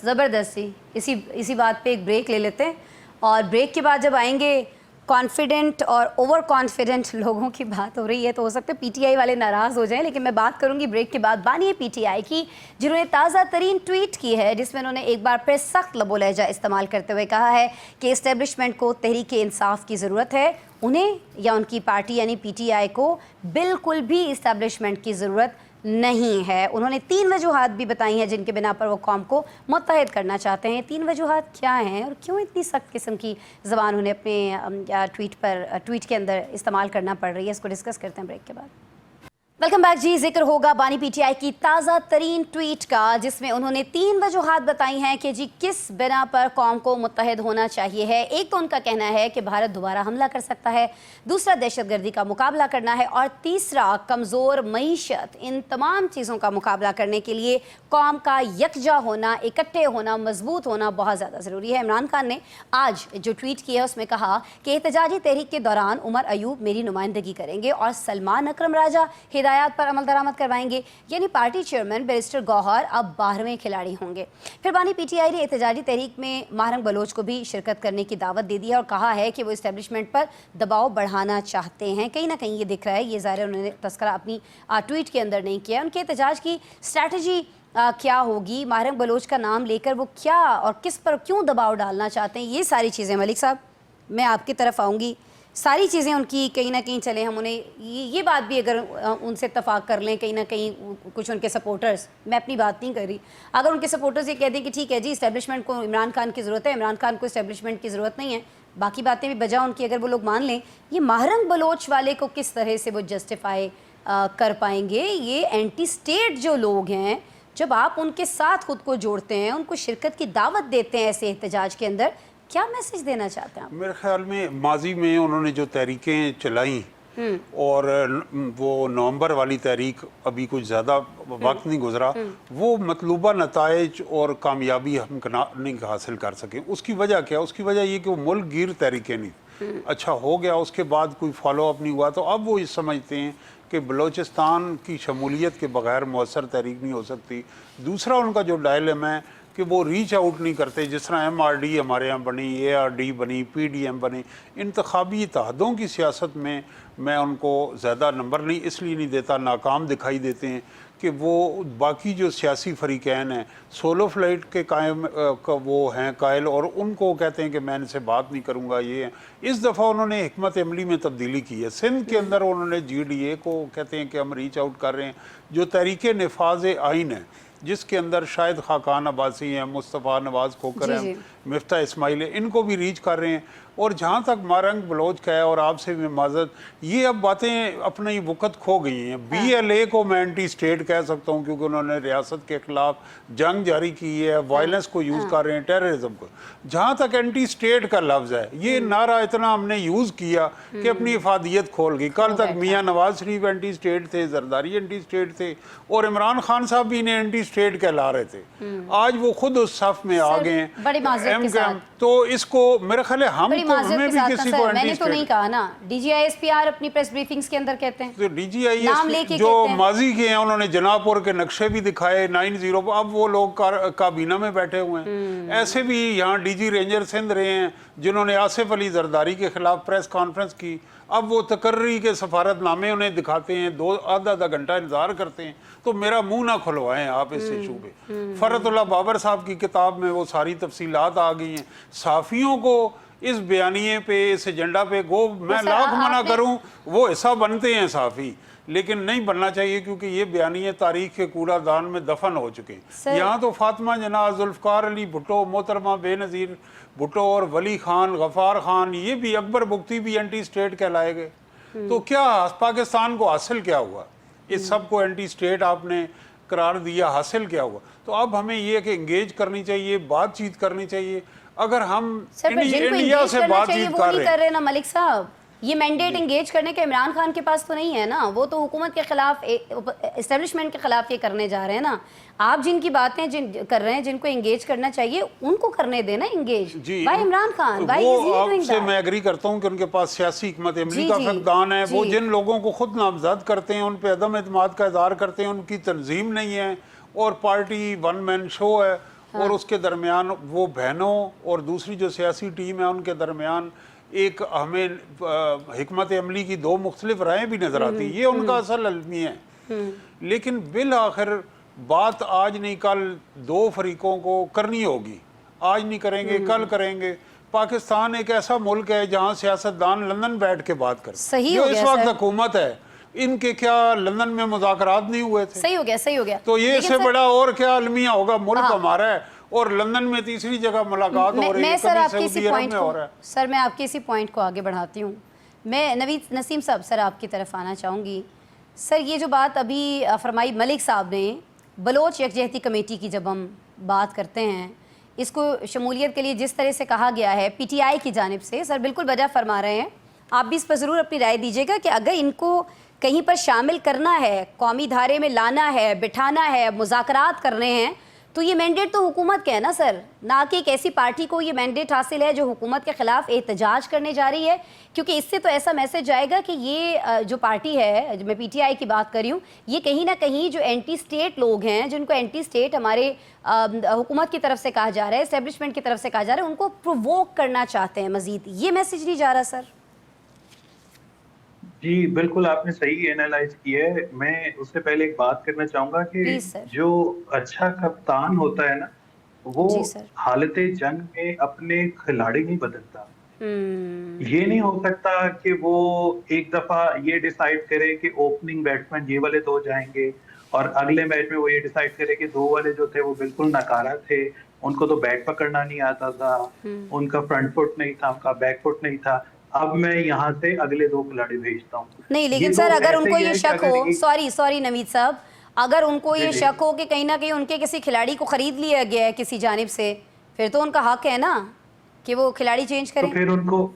जबरदस्त। इसी बात पे एक ब्रेक ले लेते हैं, और ब्रेक के बाद जब आएंगे, कॉन्फिडेंट और ओवर कॉन्फिडेंट लोगों की बात हो रही है तो हो सकता है पीटीआई वाले नाराज़ हो जाएं, लेकिन मैं बात करूंगी ब्रेक के बाद बानी पीटीआई की, जिन्होंने ताज़ा तरीन ट्वीट की है, जिसमें उन्होंने एक बार फिर सख्त लबो लहजा इस्तेमाल करते हुए कहा है कि इस्टेब्लिशमेंट को तहरीक इंसाफ की ज़रूरत है, उन्हें या उनकी पार्टी यानी पीटीआई को बिल्कुल भी इस्टेब्लिशमेंट की ज़रूरत नहीं है। उन्होंने 3 वजूहात भी बताई हैं जिनके बिना पर वो कौम को मुत्तहिद करना चाहते हैं। 3 वजूहात क्या हैं और क्यों इतनी सख्त किस्म की ज़बान उन्हें अपने ट्वीट के अंदर इस्तेमाल करना पड़ रही है, इसको डिस्कस करते हैं ब्रेक के बाद। वेलकम बैक जी। जिक्र होगा बानी पीटीआई की ताज़ा तरीन ट्वीट का, जिसमें उन्होंने 3 वजूहात बताई हैं कि जी किस बिना पर कौम को मुत्तहिद होना चाहिए है। एक तो उनका कहना है कि भारत दोबारा हमला कर सकता है, दूसरा दहशतगर्दी का मुकाबला करना है, और तीसरा कमज़ोर मईशत। इन तमाम चीज़ों का मुकाबला करने के लिए कौम का यकजा होना, इकट्ठे होना, मजबूत होना बहुत ज़्यादा ज़रूरी है। इमरान खान ने आज जो ट्वीट किया उसमें कहा कि एहतजाजी तहरीक के दौरान उमर अयूब मेरी नुमाइंदगी करेंगे और सलमान अकरम राजा हिदायत पर अमल दरामद करवाएंगे, यानी पार्टी चेयरमैन बैरिस्टर गौहर अब 12वें खिलाड़ी होंगे। फिर बानी पीटीआई ने एहतजाजी तहरीक में माहरंग बलोच को भी शिरकत करने की दावत दे दी है और कहा है कि वो इस्टेब्लिशमेंट पर दबाव बढ़ाना चाहते हैं। कहीं ना कहीं ये दिख रहा है, ये ज़ाहिर उन्होंने तस्करा अपनी ट्वीट के अंदर नहीं किया। उनके एहतजाज की स्ट्रैटेजी क्या होगी, माहरंग बलोच का नाम लेकर वो क्या और किस पर क्यों दबाव डालना चाहते हैं, ये सारी चीज़ें मलिक साहब मैं आपकी तरफ आऊँगी। सारी चीज़ें उनकी कहीं ना कहीं चले, हम उन्हें ये बात भी अगर उनसे इत्तफाक कर लें, कहीं ना कहीं कुछ उनके सपोर्टर्स, मैं अपनी बात नहीं कर रही, अगर उनके सपोर्टर्स ये कह दें कि ठीक है जी इस्टेब्लिशमेंट को इमरान खान की ज़रूरत है, इमरान खान को इस्टेब्लिशमेंट की ज़रूरत नहीं है, बाकी बातें भी बजा उनकी अगर वो लोग मान लें, ये माहरंग बलोच वाले को किस तरह से वो जस्टिफाई कर पाएंगे। ये एंटी स्टेट जो लोग हैं, जब आप उनके साथ खुद को जोड़ते हैं, उनको शिरकत की दावत देते हैं ऐसे एहतजाज के अंदर, क्या मैसेज देना चाहते हैं आप? मेरे ख्याल में माजी में उन्होंने जो तहरीकें चलाई और वो नवंबर वाली तहरीक, अभी कुछ ज़्यादा वक्त नहीं गुजरा, वो मतलूबा नताइज और कामयाबी हम नहीं हासिल कर सकें। उसकी वजह क्या? उसकी वजह ये कि वो मुल्क गिर तहरीकें नहीं, अच्छा हो गया, उसके बाद कोई फॉलो अप नहीं हुआ, तो अब वो ये समझते हैं कि बलूचिस्तान की शमूलियत के बगैर मौसर तहरीक नहीं हो सकती। दूसरा उनका जो डायलेमा है कि वो रीच आउट नहीं करते, जिस तरह MRD हमारे यहाँ बनी, ARD बनी, PDM बनी। इंतखाबी इत्तेहादों की सियासत में मैं उनको ज़्यादा नंबर नहीं इसलिए नहीं देता, नाकाम दिखाई देते हैं कि वो बाकी जो सियासी फरीकैन हैं सोलो फ्लाइट के कायम वो हैं कायल, और उनको कहते हैं कि मैं इनसे बात नहीं करूँगा। ये है, इस दफ़ा उन्होंने हिकमत अमली में तब्दीली की है। सिंध के अंदर उन्होंने GDA को कहते हैं कि हम रीच आउट कर रहे हैं। जो तहरीक नफाज आइन है जिसके अंदर शायद खाकान अब्बासी हैं, मुस्तफ़ा नवाज़ खोकर जी, हैं, मिफ्ता इस्माइल है, इनको भी रीच कर रहे हैं। और जहाँ तक मारंग बलोच का है, और आपसे भी माजरत, ये अब बातें अपनी वक़्त खो गई हैं। BLA को मैं एंटी स्टेट कह सकता हूँ क्योंकि उन्होंने रियासत के खिलाफ जंग जारी की है, वायलेंस को यूज़ कर रहे हैं, टेररिज्म को। जहाँ तक एंटी स्टेट का लफ्ज़ है, ये नारा इतना हमने यूज़ किया कि अपनी इफादियत खोल गई। कल तक मियाँ नवाज शरीफ एंटी स्टेट थे, जरदारी एंटी स्टेट थे, और इमरान खान साहब भी इन्हें एंटी स्टेट कहला रहे थे। आज वो खुद उस सफ में आ गए हैं, बड़ी माजरत के साथ। तो इसको मेरे ख्याल है हमें भी किसी को मैंने तो नहीं कहा ना, DGISPR अपनी प्रेस ब्रीफिंग्स के अंदर कहते हैं, तो DGIS जो माजी के हैं, उन्होंने जनापुर के नक्शे भी दिखाए 90, अब वो लोग काबीना में बैठे हुए हैं। ऐसे भी यहाँ DG रेंजर सिंध रहे हैं जिन्होंने आसिफ अली जरदारी के खिलाफ प्रेस कॉन्फ्रेंस की। अब वो तकर्री के सफारतनामे उन्हें दिखाते हैं, आधा घंटा इंतजार करते हैं। तो मेरा मुंह ना खुलवाएं आप इस इशू पे। फरतुल्लाह बाबर साहब की किताब में वो सारी तफसीलात आ गई हैं। साफ़ियों को इस बयानिए पे, इस एजेंडा पे मैं लाख मना करूं, वो ऐसा बनते हैं साफ़ी, लेकिन नहीं बनना चाहिए क्योंकि ये बयानिए तारीख के कूड़ादान में दफन हो चुके हैं। यहाँ तो फातिमा जना, जुल्फ़कार अली भुट्टो, मोहतरमा बेनज़ीर भुट्टो और वली खान, गफ़ार खान, ये भी, अकबर बुख्ती भी एंटी स्टेट कहलाए गए। तो क्या पाकिस्तान को हासिल क्या हुआ? इस सब को एंटी स्टेट आपने करार दिया, हासिल क्या हुआ? तो अब हमें ये कि इंगेज करनी चाहिए, बातचीत करनी चाहिए। अगर हम इंडिया से बातचीत कर रहे हैं ना मलिक साहब, ये मैंडेट इंगेज करने के इमरान खान के पास तो नहीं है ना, वो तो हुकूमत के खिलाफ, एस्टेब्लिशमेंट के खिलाफ ये करने जा रहे हैं ना। आप जिनकी बातें कर रहे हैं, जिनको इंगेज करना चाहिए उनको करने देना इंगेज। भाई इमरान खान, भाई वो आपसे मैं एग्री करता हूँ कि उनके पास सियासी हिकमत अमली का फकदान है। वो जिन लोगों को खुद नामजद करते हैं, उन पे अदम एतमाद का इज़हार करते हैं, उनकी तंजीम नहीं है और पार्टी वन मैन शो है। और उसके दरमियान वो बहनों और दूसरी जो सियासी टीम है उनके दरमियान एक हमें हिकमत अमली की दो मुख्तलिफ राहें भी नज़र आती हैं। ये उनका असल अलमिया है। लेकिन बिल आखिर बात आज नहीं कल दो फरीकों को करनी होगी। आज नहीं करेंगे, कल करेंगे। पाकिस्तान एक ऐसा मुल्क है जहाँ सियासतदान लंदन बैठ के बात करते हैं। जो इस वक्त हुकूमत है, इनके क्या लंदन में मुज़ाकरात नहीं हुए थे? सही हो गया, सही हो गया। तो ये इससे बड़ा और क्या अलमिया होगा? मुल्क हमारा है और लंदन में तीसरी जगह मुलाकात हो रही है। सर मैं आपके इसी पॉइंट को आगे बढ़ाती हूँ। मैं नवीद नसीम साहब, सर आपकी तरफ आना चाहूँगी। सर ये जो बात अभी फरमाई मलिक साहब ने, बलोच यकजहती कमेटी की जब हम बात करते हैं, इसको शमूलियत के लिए जिस तरह से कहा गया है PTI की जानिब से, सर बिल्कुल वजह फरमा रहे हैं। आप भी इस पर ज़रूर अपनी राय दीजिएगा कि अगर इनको कहीं पर शामिल करना है, कौमी धारे में लाना है, बिठाना है, मुज़ाकरात करने हैं, तो ये मैंडेट तो हुकूमत का है ना सर, ना कि एक ऐसी पार्टी को ये मैंडेट हासिल है जो हुकूमत के ख़िलाफ़ एहतजाज करने जा रही है। क्योंकि इससे तो ऐसा मैसेज जाएगा कि ये जो पार्टी है, जो मैं PTI की बात कर रही हूँ, ये कहीं ना कहीं जो एंटी स्टेट लोग हैं, जिनको एंटी स्टेट हमारे हुकूमत की तरफ से कहा जा रहा है, एस्टेब्लिशमेंट की तरफ से कहा जा रहा है, उनको प्रोवोक करना चाहते हैं मज़ीद। ये मैसेज नहीं जा रहा सर? जी बिल्कुल, आपने सही एनालाइज किया है। मैं उससे पहले एक बात करना चाहूंगा कि जो अच्छा कप्तान होता है ना, वो हालत जंग में अपने खिलाड़ी नहीं बदलता। ये नहीं हो सकता कि वो एक दफा ये डिसाइड करे कि ओपनिंग बैट्समैन ये वाले दो जाएंगे और अगले मैच में वो ये डिसाइड करे कि दो वाले जो थे वो बिल्कुल नकारा थे, उनको तो बैट पकड़ना नहीं आता था, उनका फ्रंट फुट नहीं था, उनका बैक फुट नहीं था, अब मैं यहाँ से अगले दो खिलाड़ी भेजता हूँ। नहीं, लेकिन सर अगर उनको ये शक हो, सॉरी नवीद साहब, अगर उनको ये शक हो कि कहीं ना कहीं उनके किसी खिलाड़ी को खरीद लिया गया है किसी जानिब से, फिर तो उनका हक है ना कि वो खिलाड़ी चेंज करें। तो फिर उनको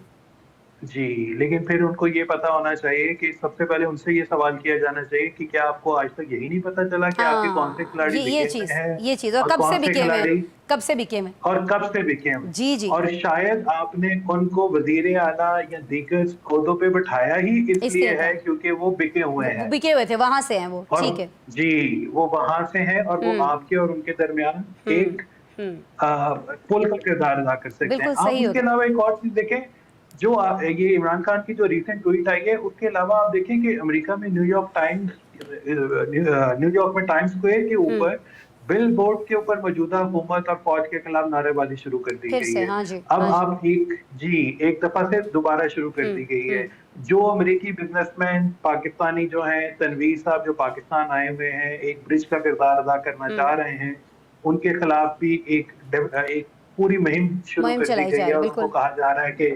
लेकिन फिर उनको ये पता होना चाहिए कि सबसे पहले उनसे ये सवाल किया जाना चाहिए कि क्या आपको आज तक यही नहीं पता चला कि आपके कौन से खिलाड़ी ये चीज और कब से बिके हुए और कब से बिके हैं। जी। और शायद आपने उनको वजीर आला या दीगर ओहदों पे बिठाया ही इसलिए है क्योंकि वो बिके हुए थे, वहां से हैं वो। ठीक है जी, वो वहां से हैं और वो आपके और उनके दरमियान एक पुल का किरदार अदा कर सकते हैं। आप इसके अलावा एक और चीज देखें, जो ये इमरान खान की जो रिसेंट ट्वीट आई है, उसके अलावा आप देखें कि अमेरिका में न्यूयॉर्क में टाइम्स स्क्वायर के ऊपर बिल बोर्ड के ऊपर मौजूदा हुकूमत और फौज के खिलाफ नारेबाजी शुरू कर दी फिर गई से है। हाँ जी, अब हाँ जी। आप एक दफा से दोबारा शुरू कर दी गई है। जो अमेरिकी बिजनेसमैन पाकिस्तानी जो हैं, तनवीर साहब जो पाकिस्तान आए हुए हैं, एक ब्रिज का किरदार अदा करना चाह रहे हैं, उनके खिलाफ भी एक पूरी मुहिम शुरू मुहिम कर दी चलाई गई जा है रही, और उनको बिल्कुल। कहा जा रहा है कि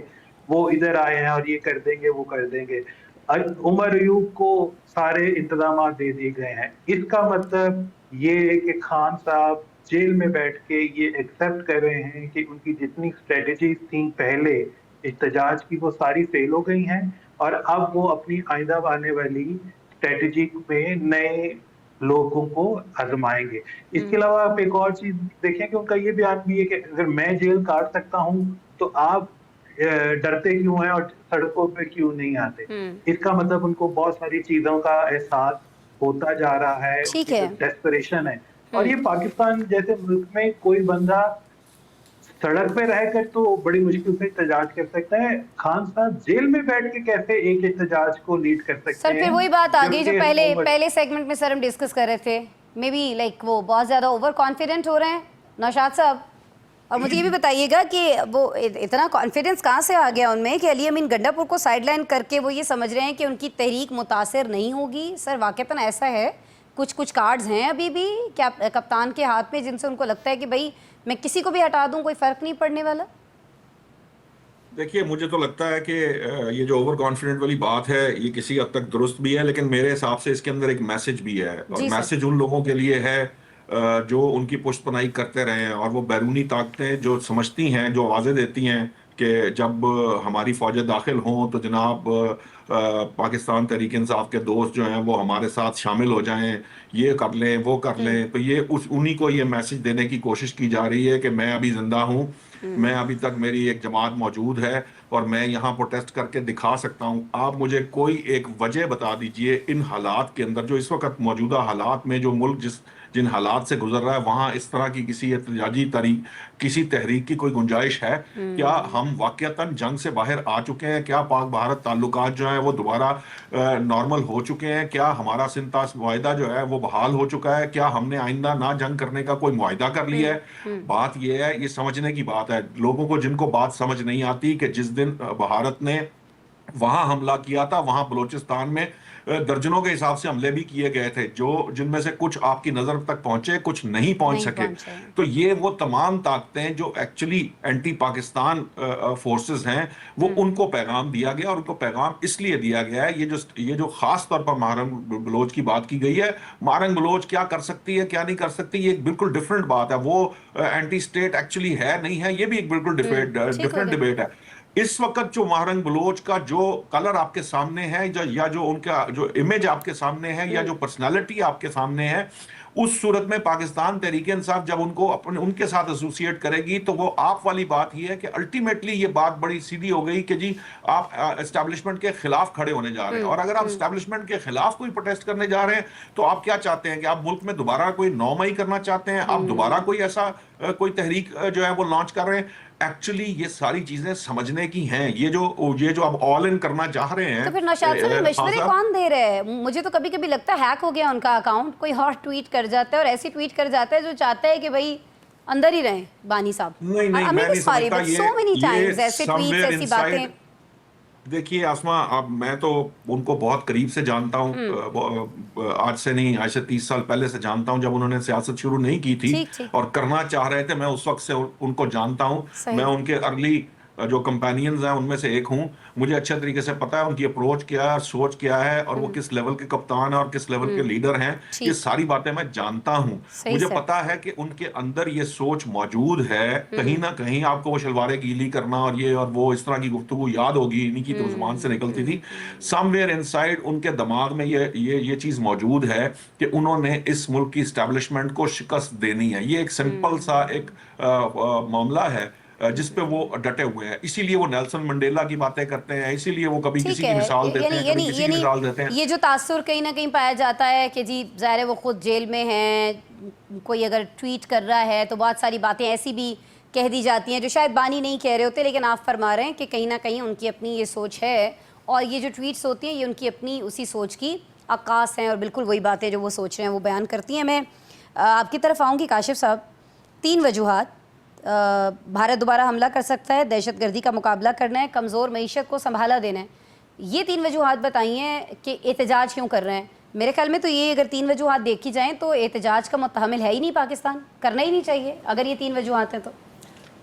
वो इधर आए हैं और ये कर देंगे, वो कर देंगे। उमर अयूब को सारे इंतजाम दे दिए गए हैं। इसका मतलब ये है कि खान साहब जेल में बैठ के ये एक्सेप्ट कर रहे हैं कि उनकी जितनी स्ट्रेटजीज थी पहले एहतजाज की, वो सारी फेल हो गई हैं और अब वो अपनी आइंदा आने वाली स्ट्रेटजी में नए लोगों को आजमाएंगे। इसके अलावा आप एक और चीज देखें कि उनका ये बयान भी है कि अगर मैं जेल काट सकता हूं तो आप डरते क्यों हैं और सड़कों पे क्यों नहीं आते। इसका मतलब उनको बहुत सारी चीजों का एहसास होता जा रहा है, ठीक उनकी जो है। डेस्परेशन है। और ये पाकिस्तान जैसे मुल्क में कोई बंदा सड़क पे रहकर तो बड़ी मुश्किल से एहतजाज कर सकता है, खान साहब जेल में बैठ के कैसे एक एहतजाज को लीड कर सकते सर हैं। फिर वही बात आ गई जो जबकि पहले हुकूमत पहले सेगमेंट में सर हम डिस्कस कर रहे थे, मे बी लाइक वो बहुत ज़्यादा ओवर कॉन्फिडेंट हो रहे हैं नौशाद साहब। और मुझे ये भी बताइएगा कि वो इतना कॉन्फिडेंस कहाँ से आ गया उनमें कि अली अमीन गंडापुर को साइडलाइन करके वो ये समझ रहे हैं कि उनकी तहरीक मुतासिर नहीं होगी। सर वाकईतन ऐसा है, कुछ कुछ कार्ड्स हैं अभी भी क्या कप्तान के हाथ में जिनसे उनको लगता है कि भाई मैं किसी को भी हटा दूं कोई फ़र्क नहीं पड़ने वाला। देखिए, मुझे तो लगता है कि ये जो ओवर कॉन्फिडेंट वाली बात है ये किसी हद तक दुरुस्त भी है, लेकिन मेरे हिसाब से इसके अंदर एक मैसेज भी है। और जी सर। मैसेज उन लोगों के लिए है जो उनकी पुष्टपनाही करते रहे हैं, और वो बैरूनी ताकतें जो समझती हैं, जो आवाज़ें देती हैं कि जब हमारी फौजें दाखिल हों तो जनाब पाकिस्तान तहरीक इंसाफ के दोस्त जो हैं वो हमारे साथ शामिल हो जाएं, ये कर लें, वो कर लें। तो ये उन्हीं को ये मैसेज देने की कोशिश की जा रही है कि मैं अभी जिंदा हूँ, मैं अभी तक मेरी एक जमात मौजूद है और मैं यहाँ प्रोटेस्ट करके दिखा सकता हूँ। आप मुझे कोई एक वजह बता दीजिए इन हालात के अंदर, जो इस वक्त मौजूदा हालात में जो मुल्क जिन हालात से गुजर रहा है, वहाँ इस तरह की किसी एहतजाजी किसी तहरीक की कोई गुंजाइश है? क्या हम वाकईतन जंग से बाहर आ चुके हैं? क्या पाक भारत ताल्लुकात जो हैं वो दोबारा नॉर्मल हो चुके हैं? क्या हमारा सिंतास मुआहिदा जो है वो बहाल हो चुका है? क्या हमने आइंदा ना जंग करने का कोई मुआहिदा कर लिया है? बात यह है, ये समझने की बात है लोगों को, जिनको बात समझ नहीं आती कि जिस दिन भारत ने वहां हमला किया था, वहां बलूचिस्तान में दर्जनों के हिसाब से हमले भी किए गए थे, जो जिनमें से कुछ आपकी नजर तक पहुंचे, कुछ नहीं पहुंच सके। तो ये वो तमाम ताकतें जो एक्चुअली एंटी पाकिस्तान फोर्सेस हैं, वो उनको पैगाम दिया गया, और उनको पैगाम इसलिए दिया गया है, ये जो खास तौर पर मारंग बलोच की बात की गई है, मारंग बलोच क्या कर सकती है क्या नहीं कर सकती, ये एक बिल्कुल डिफरेंट बात है। वो एंटी स्टेट एक्चुअली है नहीं है, ये भी एक बिल्कुल डिफरेंट डिबेट है। इस वक्त जो महारंग बलोच का जो कलर आपके सामने है, या जो उनका जो इमेज आपके सामने है, या जो पर्सनालिटी आपके सामने है, उस सूरत में पाकिस्तान तहरीक इंसाफ जब उनको उनके साथ एसोसिएट करेगी, तो वो आप वाली बात ही है कि अल्टीमेटली ये बात बड़ी सीधी हो गई कि जी आप एस्टैब्लिशमेंट के खिलाफ खड़े होने जा रहे हैं। और अगर आप एस्टैब्लिशमेंट के खिलाफ कोई प्रोटेस्ट करने जा रहे हैं, तो आप क्या चाहते हैं कि आप मुल्क में दोबारा कोई नौमई करना चाहते हैं? आप दोबारा कोई ऐसा कोई तहरीक जो है वो लॉन्च कर रहे हैं? एक्चुअली ये सारी चीजें समझने की हैं। ये जो आप ऑल इन करना चाह रहे हैं, तो फिर नौशाद साहब मशवरे कौन दे रहे हैं? मुझे तो कभी कभी लगता है हैक हो गया उनका अकाउंट, कोई और ट्वीट कर जाता है और ऐसी ट्वीट कर जाता है जो चाहता है कि भाई अंदर ही रहें बानी साहब। नहीं, मैं नहीं समझता। ये ऐसी बातें। देखिए आसमा, अब मैं तो उनको बहुत करीब से जानता हूँ, आज से नहीं, आज से 30 साल पहले से जानता हूँ, जब उन्होंने सियासत शुरू नहीं की थी और करना चाह रहे थे, मैं उस वक्त से उनको जानता हूँ। मैं उनके अर्ली जो कंपेनियंस हैं उनमें से एक हूँ। मुझे अच्छे तरीके से पता है उनकी अप्रोच क्या है, सोच क्या है, और वो किस लेवल के कप्तान है और किस लेवल के लीडर हैं। ये सारी बातें मैं जानता हूँ। मुझे पता है कि उनके अंदर ये सोच मौजूद है। कहीं ना कहीं आपको वो शलवारे गीली करना और ये और वो इस तरह की गुफ्तगू याद होगी, इन्हीं की तो जुबान से निकलती थी। समवेयर इनसाइड उनके दिमाग में ये चीज मौजूद है कि उन्होंने इस मुल्क की एस्टैब्लिशमेंट को शिकस्त देनी है। ये एक सिंपल सा एक मामला है जिस पे वो डटे हुए हैं। इसीलिए वो नेल्सन मंडेला की बातें करते हैं, इसीलिए वो कभी किसी की मिसाल देते हैं, कभी किसी की मिसाल देते हैं। ये जो तासुर कहीं ना कहीं पाया जाता है कि जी ज़ाहिर है वो खुद जेल में हैं, कोई अगर ट्वीट कर रहा है तो बहुत सारी बातें ऐसी भी कह दी जाती हैं जो शायद बानी नहीं कह रहे होते, लेकिन आप फरमा रहे हैं कि कहीं ना कहीं उनकी अपनी ये सोच है, और ये जो ट्वीट्स होती हैं ये उनकी अपनी उसी सोच की अक्कास हैं, और बिल्कुल वही बातें जो वो सोच रहे हैं वो बयान करती हैं। मैं आपकी तरफ आऊँगी काशिफ साहब। 3 वजूहात, भारत दोबारा हमला कर सकता है, दहशतगर्दी का मुकाबला करना है, कमज़ोर मईशत को संभाला देना है। ये 3 वजूहात बताइए कि एहतजाज क्यों कर रहे हैं। मेरे ख्याल में तो ये अगर 3 वजूहात देखी जाएँ तो एहतजाज का मुतहमिल है ही नहीं पाकिस्तान, करना ही नहीं चाहिए अगर ये 3 वजूहात हैं तो।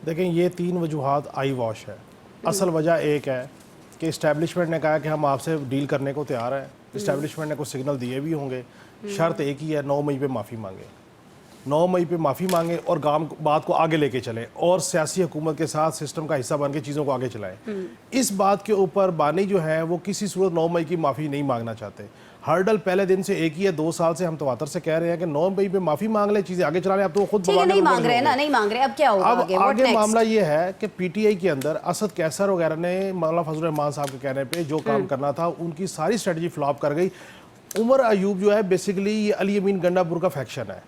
देखें, ये 3 वजूहात आई वॉश है। असल वजह एक है कि इस्टेब्लिशमेंट ने कहा कि हम आपसे डील करने को तैयार हैं। इस्टेब्लिशमेंट ने कुछ सिग्नल दिए भी होंगे। शर्त एक ही है, 9 मई पे माफ़ी मांगे, 9 मई पे माफ़ी मांगे और बात को आगे लेके चलें और सियासी हुकूमत के साथ सिस्टम का हिस्सा बन के चीज़ों को आगे चलाएं। इस बात के ऊपर बानी जो है वो किसी सूरत 9 मई की माफ़ी नहीं मांगना चाहते। हर्डल पहले दिन से एक ही है, 2 साल से हम तवातर से कह रहे हैं कि 9 मई पे माफ़ी मांग ले, चीज़ें आगे चला लें। अब तो खुद नहीं मांग रहे हैं ना, नहीं मांग रहे, अब क्या होगा अब आगे next? मामला ये है कि पीटीआई के अंदर असद कैसर वगैरह ने मौलाना फजल रहमान साहब के कहने पे जो काम करना था उनकी सारी स्ट्रेटजी फ्लॉप कर गई। उमर अयूब जो है बेसिकली ये अली अमीन गंडापुर का फैक्शन है।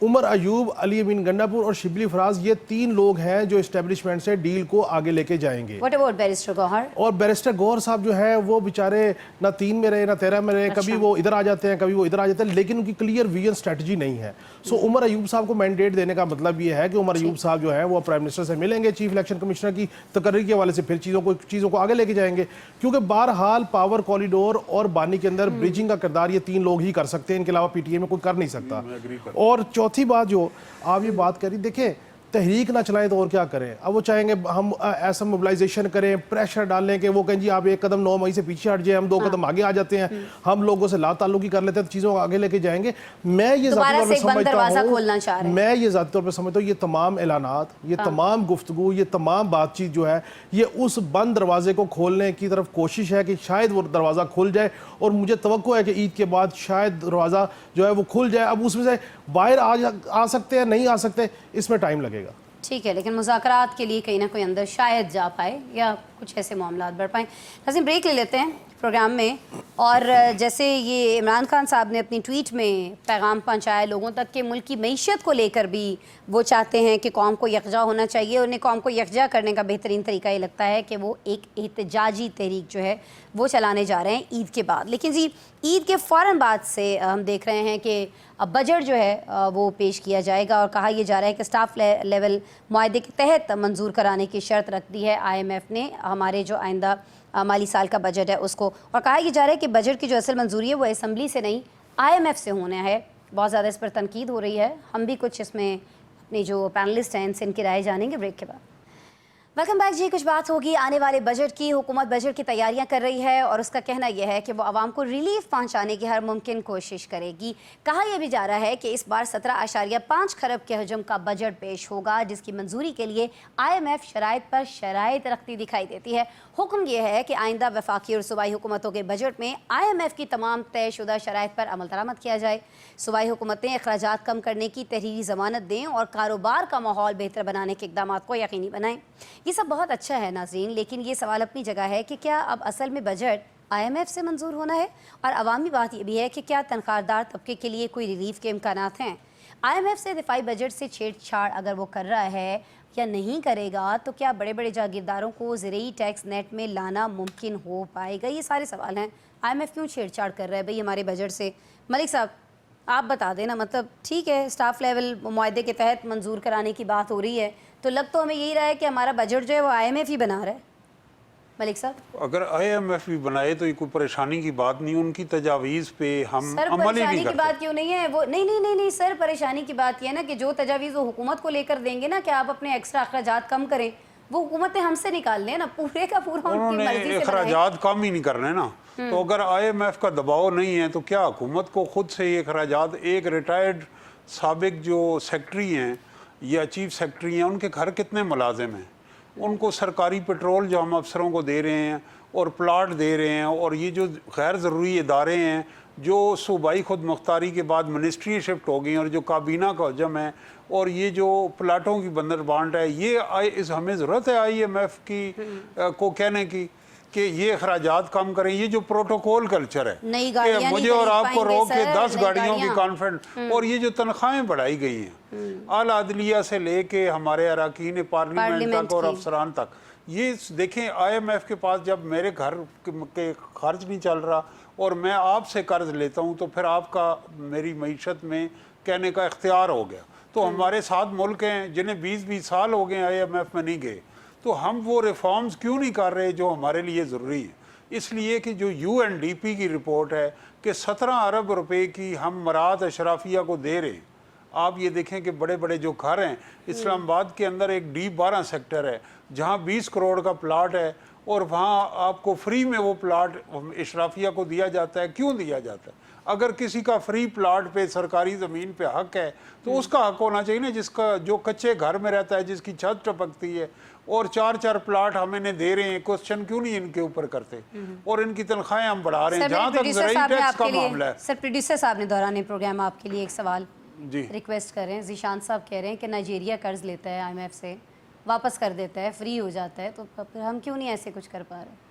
उमर अयूब, अली अमीन गंडापुर और शिबली फराज, ये 3 लोग हैं जो एस्टेब्लिशमेंट से डील को आगे लेके जाएंगे। What about barrister Gauhar? और बैरिस्टर गौहर साहब जो है वो बेचारे ना 3 में रहे ना 13 में रहे। कभी वो इधर आ जाते हैं, कभी वो इधर आ जाते हैं, लेकिन उनकी क्लियर विजन स्ट्रेटजी नहीं है। सो उमर अयूब साहब को मैंडेट देने का मतलब ये है कि उमर अयूब साहब जो है वो प्राइम मिनिस्टर से मिलेंगे, चीफ इलेक्शन कमिश्नर की तकर्री के हवाले से फिर चीज़ों को आगे लेके जाएंगे, क्योंकि बहरहाल पावर कॉरिडोर और बानी के अंदर ब्रिजिंग का किरदार ये 3 लोग ही कर सकते हैं, इनके अलावा पीटीआई में कोई कर नहीं सकता। और चौथी बात जो आप ये बात करी, देखें तहरीक ना चलाएं तो और क्या करें। अब वो चाहेंगे हम ऐसा मोबिलाइजेशन करें, प्रेशर डालें कि वो कहें जी आप 1 कदम 9 मई से पीछे हट जाए, हम 2 कदम आगे आ जाते हैं, हम लोगों से ला ताल्लुकी कर लेते हैं, तो चीज़ों को आगे लेके जाएंगे। मैं ये ज़ाती तौर पे समझता हूँ ये तमाम ऐलानात, ये तमाम गुफ्तगू, ये तमाम बातचीत जो है ये उस बंद दरवाजे को खोलने की तरफ कोशिश है कि शायद वो दरवाज़ा खुल जाए। और मुझे तवक्को है कि ईद के बाद शायद दरवाज़ा जो है वो खुल जाए। अब उसमें से बाहर आ सकते हैं, नहीं आ सकते, इसमें टाइम लगेगा। ठीक है, लेकिन मुज़ाकरात के लिए कहीं ना कोई अंदर शायद जा पाए या कुछ ऐसे मामलात बढ़ पाएँ। नाज़रीन, ब्रेक ले लेते हैं प्रोग्राम में। और जैसे ये इमरान खान साहब ने अपनी ट्वीट में पैगाम पहुंचाया लोगों तक कि मुल्क की मईशत को लेकर भी वो चाहते हैं कि कौम को यकजा होना चाहिए। उन्हें कौम को यकजा करने का बेहतरीन तरीका ये लगता है कि वो एक एहतजाजी तहरीक जो है वो चलाने जा रहे हैं ईद के बाद। लेकिन जी ईद के फ़ौरन बाद से हम देख रहे हैं कि अब बजट जो है वो पेश किया जाएगा और कहा यह जा रहा है कि स्टाफ लेवल मुआहदे के तहत मंजूर कराने की शर्त रख दी है IMF ने हमारे जो आइंदा माली साल का बजट है उसको। और कहा यह जा रहा है कि बजट की जो असल मंजूरी है वो असम्बली से नहीं IMF से होना है। बहुत ज़्यादा इस पर तनकीद हो रही है। हम भी कुछ इसमें अपने जो पैनलिस्ट हैं इनसे इनकी राय जानेंगे ब्रेक के बाद। वेलकम बैक जी। कुछ बात होगी आने वाले बजट की। हुकूमत बजट की तैयारियां कर रही है और उसका कहना यह है कि वो आवाम को रिलीफ पहुंचाने की हर मुमकिन कोशिश करेगी। कहा यह भी जा रहा है कि इस बार 17.5 खरब के हजम का बजट पेश होगा जिसकी मंजूरी के लिए IMF शराइत पर शराइत रखती दिखाई देती है। हुक्म यह है कि आइंदा वफाकी और सूबाई हुकूमतों के बजट में IMF की तमाम तयशुदा शराइत पर अमल दरामद किया जाए। सूबाई हुकूमतें अखराजात कम करने की तहरीरी ज़मानत दें और कारोबार का माहौल बेहतर बनाने के इक़दाम को यकीनी बनाएं। ये सब बहुत अच्छा है नाज़रीन, लेकिन ये सवाल अपनी जगह है कि क्या अब असल में बजट IMF से मंजूर होना है। और अवामी बात यह भी है कि क्या तनख्वाहदार तबके के लिए कोई रिलीफ के इम्कानात हैं। IMF से दिफाई बजट से छेड़छाड़ अगर वो कर रहा है या नहीं करेगा तो क्या बड़े बड़े जागीरदारों को ज़रूरी टैक्स नेट में लाना मुमकिन हो पाएगा। ये सारे सवाल हैं। IMF क्यों छेड़छाड़ कर रहा है भाई हमारे बजट से। मलिक साहब आप बता देना। मतलब ठीक है स्टाफ लेवल मुआहदे के तहत मंजूर कराने की बात हो रही है तो लग तो हमें यही रहा है कि हमारा बजट जो है वो IMF ही बना रहा है। मलिक साहब अगर IMF भी बनाए तो ये कोई परेशानी की बात नहीं। उनकी तजावीज़ पे हम सर अमल ही परेशानी नहीं की करते। बात क्यों नहीं है वो। नहीं सर परेशानी की बात यह है ना कि जो तजावीज़ वो हुकूमत को लेकर देंगे ना कि आप अपने एक्स्ट्रा अखराजात कम करें, वो हुकूमतें हमसे निकाल लें ना पूरे का पूरा उनकी उन्होंने मर्जी से अखराजात कम ही नहीं करने ना। तो अगर IMF का दबाव नहीं है तो क्या हुकूमत को खुद से ये अखराजात, एक रिटायर्ड साबिक जो सेक्रेटरी हैं या चीफ सेक्रेटरी हैं उनके घर कितने मुलाजिम हैं, उनको सरकारी पेट्रोल जो हम अफसरों को दे रहे हैं और प्लाट दे रहे हैं और ये जो गैर ज़रूरी इदारे हैं जो सूबाई खुद मुख्तारी के बाद मिनिस्ट्री शिफ्ट हो गई और जो काबीना का हजम है और ये जो प्लाटों की बंदर बांट है, ये इस हमें ज़रूरत है IMF की को कहने की कि ये अखराजात कम करें। ये जो प्रोटोकॉल कल्चर है कि मुझे और आपको रोक के 10 गाड़ियों की कॉन्फ्रेंस और ये जो तनख्वाहें बढ़ाई गई हैं आला अदलिया से लेके हमारे अरकान पार्लियामेंट तक और अफसरान तक, ये देखें IMF के पास जब मेरे घर के खर्च नहीं चल रहा और मैं आपसे कर्ज लेता हूँ तो फिर आपका मेरी मईशत में कहने का इख्तियार हो गया। तो हमारे 7 मुल्क हैं जिन्हें 20-20 साल हो गए IMF में नहीं गए, तो हम वो रिफॉर्म्स क्यों नहीं कर रहे जो हमारे लिए ज़रूरी है? इसलिए कि जो UNDP की रिपोर्ट है कि 17 अरब रुपए की हम मरात अशराफिया को दे रहे हैं। आप ये देखें कि बड़े बड़े जो घर हैं, इस्लामाबाद के अंदर एक D12 सेक्टर है जहाँ 20 करोड़ का प्लाट है और वहाँ आपको फ्री में वो प्लाट इशराफिया को दिया जाता है। क्यों दिया जाता है? अगर किसी का फ्री प्लाट पे सरकारी ज़मीन पे हक है तो उसका हक होना चाहिए ना, जिसका जो कच्चे घर में रहता है, जिसकी छत टपकती है, और 4-4 प्लाट हम इन्हें दे रहे हैं। क्वेश्चन क्यों नहीं इनके ऊपर करते? और इनकी तनख्वाहें हम बढ़ा रहे हैं। जहाँ तक ज़राई टैक्स का मामला है, सर प्रोड्यूसर साहब ने दौरान प्रोग्राम आपके लिए एक सवाल जी रिक्वेस्ट कर रहे हैं। जीशान साहब कह रहे हैं कि नाइजीरिया कर्ज लेता है IMF से, वापस कर देता है, फ्री हो जाता है, तो फिर हम क्यों नहीं ऐसे कुछ कर पा रहे?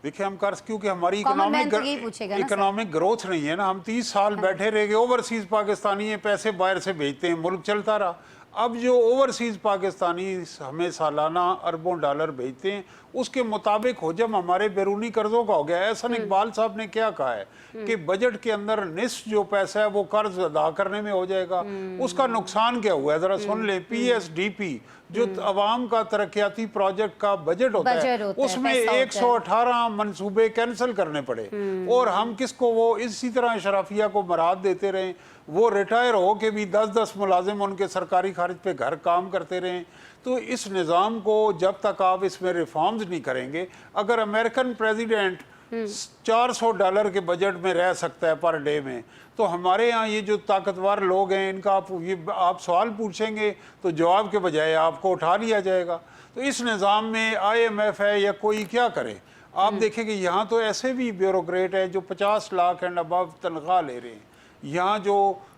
देखिए हम कर्ज, क्योंकि हमारी कॉमन मैन तो यही पूछेगा ना सर। इकोनॉमिक ग्रोथ नहीं है ना। हम 30 साल बैठे रह गए, ओवरसीज पाकिस्तानी है, पैसे बाहर से भेजते हैं, मुल्क चलता रहा। अब जो ओवरसीज पाकिस्तानी हमें सालाना अरबों डॉलर भेजते हैं, उसके मुताबिक हजम हमारे बैरूनी कर्जों का हो गया है। एहसन इकबाल साहब ने क्या कहा है कि बजट के अंदर निस्फ जो पैसा है वो कर्ज अदा करने में हो जाएगा। उसका नुकसान क्या हुआ है जरा सुन ले। PSDP जो अवाम का तरक्याती प्रोजेक्ट का बजट होता है, उसमें 118 मंसूबे कैंसिल करने पड़े। और हम किसको वो इसी तरह शराफिया को मराद देते रहे। वो रिटायर हो के भी 10-10 मुलाजिम उनके सरकारी खर्च पे घर काम करते रहे। तो इस निज़ाम को जब तक आप इसमें रिफॉर्म्स नहीं करेंगे, अगर अमेरिकन प्रेसिडेंट $400 के बजट में रह सकता है पर डे में, तो हमारे यहाँ ये जो ताकतवर लोग हैं इनका आप सवाल पूछेंगे तो जवाब के बजाय आपको उठा लिया जाएगा। तो इस निज़ाम में IMF है या कोई क्या करे? आप देखें कि यहाँ तो ऐसे भी ब्यूरोक्रेट हैं जो 50 लाख एंड अबव तनख्वाह ले रहे हैं। यहाँ जो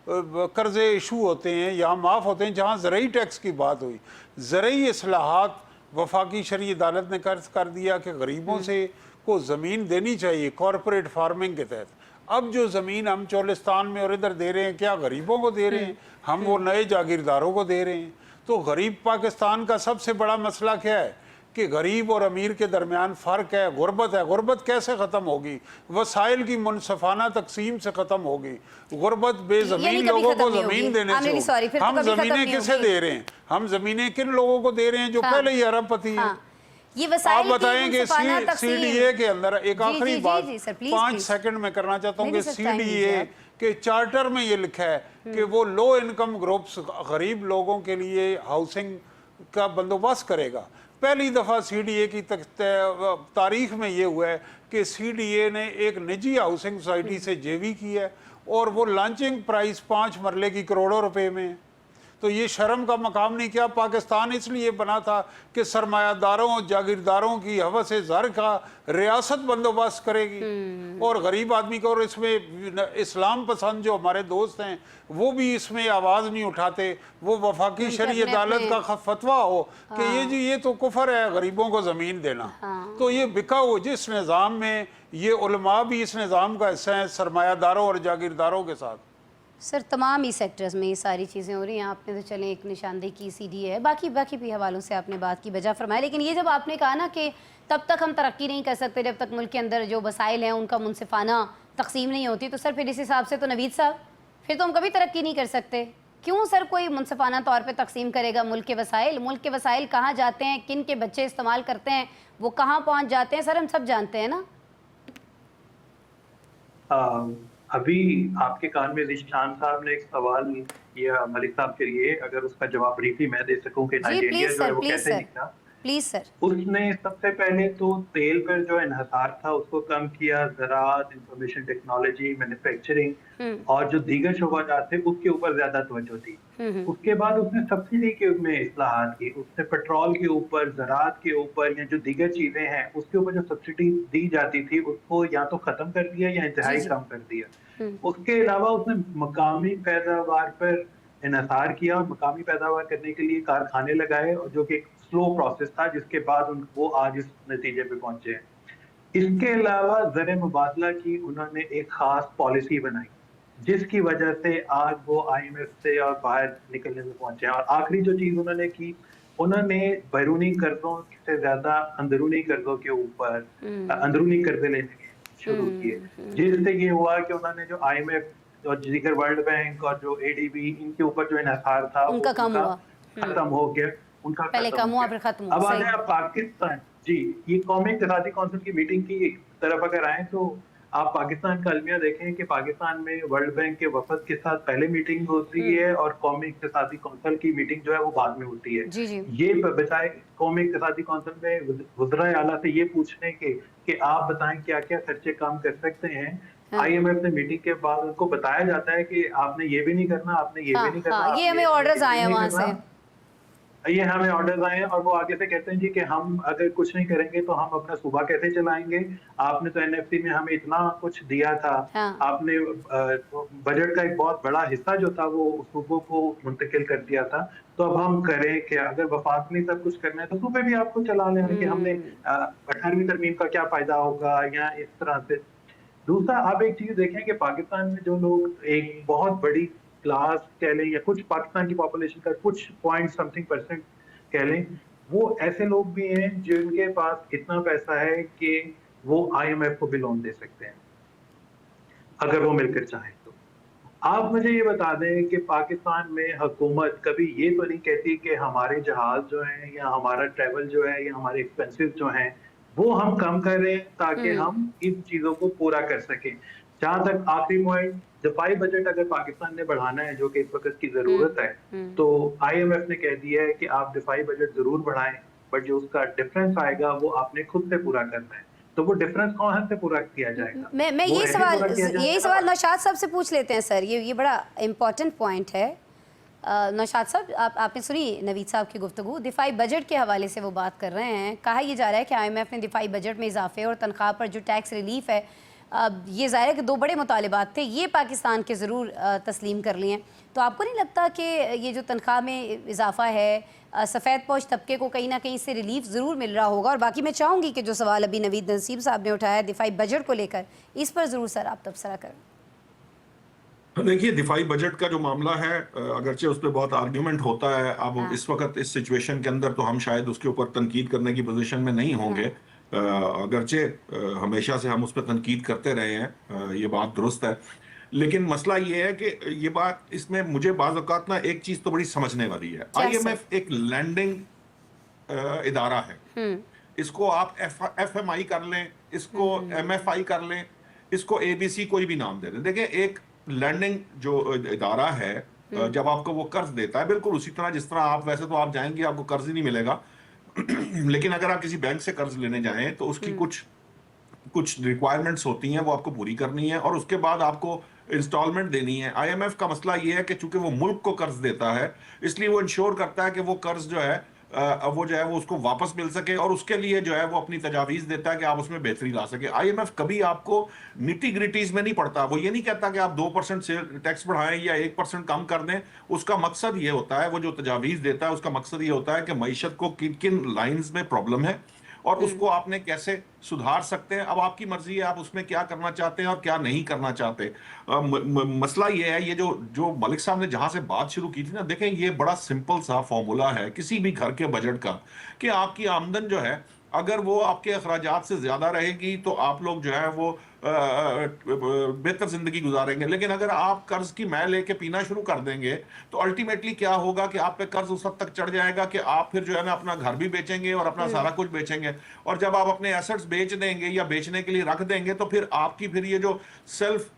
कर्जे इशू होते हैं यहाँ माफ़ होते हैं। जहाँ ज़राई टैक्स की बात हुई, ज़राई इस्लाहात वफाकी शरई अदालत ने कर दिया कि गरीबों से को ज़मीन देनी चाहिए कॉरपोरेट फार्मिंग के तहत। अब जो ज़मीन हम चोलिस्तान में और इधर दे रहे हैं, क्या गरीबों को दे रहे हैं? हम वो नए जागीरदारों को दे रहे हैं। तो गरीब पाकिस्तान का सबसे बड़ा मसला क्या है कि गरीब और अमीर के दरमियान फ़र्क है, गुर्बत है। गुर्बत कैसे ख़त्म होगी? वसाइल की मुनसफाना तकसीम से ख़त्म होगी। गुर्बत बेज़मीन लोगों को ज़मीन देने से होगी। हम ज़मीनें किसे दे रहे हैं? हम ज़मीनें किन लोगों को दे रहे हैं जो पहले ही अरबपति हैं? ये आप बताएंगे CDA के अंदर एक आखिरी बात 5 सेकंड में करना चाहता हूँ कि CDA के चार्टर में ये लिखा है कि वो लो इनकम ग्रुप्स गरीब लोगों के लिए हाउसिंग का बंदोबस्त करेगा। पहली दफ़ा CDA की तारीख में ये हुआ है कि CDA ने एक निजी हाउसिंग सोसाइटी से JV की है और वो लॉन्चिंग प्राइस 5 मरले की करोड़ों रुपए में है। तो ये शर्म का मकाम नहीं? क्या पाकिस्तान इसलिए बना था कि सरमायादारों जागीरदारों की हवस ज़र का रियासत बंदोबस्त करेगी और गरीब आदमी को? और इसमें इस्लाम पसंद जो हमारे दोस्त हैं वो भी इसमें आवाज़ नहीं उठाते। वो वफाकी शरई अदालत का फतवा हो कि ये तो कुफर है गरीबों को ज़मीन देना। तो ये बिका हो जिस निज़ाम में ये उलमा भी इस निज़ाम का हिस्सा है सरमायादारों और जागीरदारों के साथ। सर तमाम ही सेक्टर्स में ये सारी चीज़ें हो रही हैं। आपने तो चलें एक निशानदेही की CDA है, बाकी भी हवालों से आपने बात की, बजा फरमाया। लेकिन ये जब आपने कहा ना कि तब तक हम तरक्की नहीं कर सकते जब तक मुल्क के अंदर जो वसाइल हैं उनका मुनसिफाना तकसीम नहीं होती, तो सर फिर इस हिसाब से तो नवीद साहब फिर तो हम कभी तरक्की नहीं कर सकते। क्यों सर कोई मुनसिफाना तौर पर तकसीम करेगा मुल्क के वसाइल? मुल्क के वसाइल कहाँ जाते हैं, किन के बच्चे इस्तेमाल करते हैं, वो कहाँ पहुँच जाते हैं, सर हम सब जानते हैं ना। अभी आपके कान में जिशान साहब ने एक सवाल किया मलिक साहब के लिए, अगर उसका जवाब ब्रीफली मैं दे सकूं कि नाइजीरिया जो है वो कैसे निकला। Please sir. उसने सबसे पहले तो तेल पर जो इन्हसार था उसको कम किया, ज़राअत, इंफॉर्मेशन टेक्नोलॉजी, मैन्युफैक्चरिंग और जो दीगर शोबाजात थे उसके ऊपर ज्यादा तवज्जो दी। उसके बाद उसने सब्सिडी के में इस्लाहात की। उसने पेट्रोल के ऊपर, ज़राअत के ऊपर या जो दीगर चीजें हैं उसके ऊपर जो सब्सिडी दी जाती थी उसको या तो खत्म कर दिया या इंतहाई कम कर दिया। उसके अलावा उसने मकामी पैदावार पर इन्हसार किया और मकामी पैदावार करने के लिए कारखाने लगाए, और जो कि स्लो प्रोसेस था जिसके बाद वो आज इस नतीजे पे पहुंचे हैं। इसके अलावा ज़र मुबादला की उन्होंने एक खास पॉलिसी बनाई जिसकी वजह से आज वो IMF से और बाहर निकलने में पहुंचे हैं। और आखिरी जो चीज उन्होंने की, उन्होंने बैरूनी कर्जों से ज्यादा अंदरूनी कर्जों के ऊपर अंदरूनी कर्जे लेने शुरू किए, जिससे ये हुआ कि उन्होंने जो IMF और जिक्र वर्ल्ड बैंक और जो एडीबी इनके ऊपर जो इन्हिसार था उनका वो कम हुआ। खत्म हो गया, उनका पहले खत्म कम हो हुआ गया। फिर खत्म हुआ, अब आ सही। जाए आप पाकिस्तान, जी, ये कौमी इक़्तिसादी कौंसिल की मीटिंग की तरफ अगर आए तो आप पाकिस्तान का अलमिया देखें कि पाकिस्तान में वर्ल्ड बैंक के वफद के साथ पहले मीटिंग होती है और कौमी इक़्तिसादी कौंसिल की मीटिंग जो है वो बाद में होती है। जी जी। ये बजाय कौमी इक़्तिसादी कौंसिल में वज़राए आला से ये पूछने के कि आप बताएं क्या-क्या खर्चे कम कर सकते हैं, आईएमएफ ने मीटिंग के बाद उनको बताया जाता है कि आपने ये भी नहीं करना, आपने ये भी नहीं करना, हाँ, ये आपने हमें ऑर्डर्स भी आए हैं नहीं वहाँ करना। से। ये हमें ऑर्डर्स आए हैं और वो आगे से कहते हैं जी कि हम अगर कुछ नहीं करेंगे तो हम अपना सूबा कैसे चलाएंगे, आपने तो एनएफसी में हमें इतना कुछ दिया था, हाँ। आपने बजट का एक बहुत बड़ा हिस्सा जो था वो सूबों को मुंतकिल कर दिया था, तो अब हम करें क्या? अगर वफाक में सब कुछ करना है तो सूबे भी आपको चला लें कि हमने 18वीं तरमीम का क्या फायदा होगा या इस तरह से। दूसरा, आप एक चीज देखें कि पाकिस्तान में जो लोग एक बहुत बड़ी क्लास कह लें या कुछ पाकिस्तान की पॉपुलेशन का कुछ पॉइंट समथिंग परसेंट कह लें, वो ऐसे लोग भी हैं जिनके पास इतना पैसा है कि वो आईएमएफ को भी लोन दे सकते हैं अगर वो मिलकर चाहें तो। आप मुझे ये बता दें कि पाकिस्तान में हुकूमत कभी ये तो नहीं कहती कि हमारे जहाज जो हैं या हमारा ट्रैवल जो है या हमारे एक्सपेंसेस जो हैं वो हम कम कर रहे हैं ताकि हम इन चीजों को पूरा कर सकें। जहां तक आखिरी पॉइंट, दफाई बजट अगर पाकिस्तान ने बढ़ाना है जो कि इस वक्त की जरूरत है, तो आईएमएफ ने कह दिया है कि आप दफाई बजट जरूर बढ़ाएं, बट जो उसका डिफरेंस आएगा वो आपने खुद से पूरा करना है। तो वो डिफरेंस कौन से पूरा किया जाएगा? मैं वो यही ऐसे पूरा किया सवाल जाएगा। नौशाद साहब से पूछ लेते हैं सर, ये बड़ा इम्पोर्टेंट पॉइंट है। नौशाद साहब, आपने सुनी नवीद साहब की गुफ्तगू, दिफाई बजट के हवाले से वो बात कर रहे हैं। कहा यह जा रहा है कि आईएमएफ ने दिफाई बजट में इजाफे और तनख्वाह पर जो टैक्स रिलीफ है, ये ज़ाहिर है कि दो बड़े मुतालिबात थे, ये पाकिस्तान के ज़रूर तस्लीम कर लिए हैं। तो आपको नहीं लगता कि ये जो तनख्वाह में इजाफा है, सफ़ेद पोश तबके को कहीं ना कहीं से रिलीफ ज़रूर मिल रहा होगा? और बाकी मैं चाहूँगी कि जो सवाल अभी नवीद नसीब साहब ने उठाया दिफाई बजट को लेकर, इस पर ज़रूर सर आप तबसरा करें। देखिए, दिफाई बजट का जो मामला है, अगरचे उस पर बहुत आर्ग्यूमेंट होता है। अब इस वक्त इस सिचुएशन के अंदर तो हम शायद उसके ऊपर तनकीद करने की पोजीशन में नहीं होंगे। अगरचे हमेशा से हम उस पर तनकीद करते रहे हैं, ये बात दुरुस्त है। लेकिन मसला ये है कि ये बात, इसमें मुझे बाज़ औक़ात ना एक चीज़ तो बड़ी समझने वाली है। आईएमएफ एक लैंडिंग इदारा है। इसको आप एफएमआई कर लें, इसको एमएफआई कर लें, इसको एबीसी कोई भी नाम दे दें। देखिए, एक लैंडिंग जो इदारा है, जब आपको वो कर्ज देता है, बिल्कुल उसी तरह जिस तरह आप, वैसे तो आप जाएंगे आपको कर्ज ही नहीं मिलेगा लेकिन अगर आप किसी बैंक से कर्ज लेने जाएं तो उसकी कुछ रिक्वायरमेंट्स होती हैं, वो आपको पूरी करनी है और उसके बाद आपको इंस्टॉलमेंट देनी है। आईएमएफ का मसला ये है कि चूंकि वो मुल्क को कर्ज देता है, इसलिए वो इंश्योर करता है कि वो कर्ज जो है वो उसको वापस मिल सके और उसके लिए जो है वो अपनी तजावीज देता है कि आप उसमें बेहतरी ला सके। आईएमएफ कभी आपको निटी ग्रिटीज में नहीं पड़ता। वो ये नहीं कहता कि आप 2% टैक्स बढ़ाएं या 1% कम कर दें। उसका मकसद ये होता है, वो जो तजावीज देता है उसका मकसद ये होता है कि मईशत को किन किन लाइन्स में प्रॉब्लम है और उसको आपने कैसे सुधार सकते हैं। अब आपकी मर्जी है आप उसमें क्या करना चाहते हैं और क्या नहीं करना चाहते। मसला ये है, ये जो मलिक साहब ने जहां से बात शुरू की थी ना, देखें ये बड़ा सिंपल सा फॉर्मूला है किसी भी घर के बजट का कि आपकी आमदन जो है अगर वो आपके अखराजात से ज्यादा रहेगी तो आप लोग जो है वो बेहतर जिंदगी गुजारेंगे। लेकिन अगर आप कर्ज की मै लेके पीना शुरू कर देंगे तो अल्टीमेटली क्या होगा कि आप पे कर्ज उस हद तक चढ़ जाएगा कि आप फिर जो है ना अपना घर भी बेचेंगे और अपना सारा कुछ बेचेंगे और जब आप अपने एसेट्स बेच देंगे या बेचने के लिए रख देंगे तो फिर आपकी फिर ये जो सेल्फ,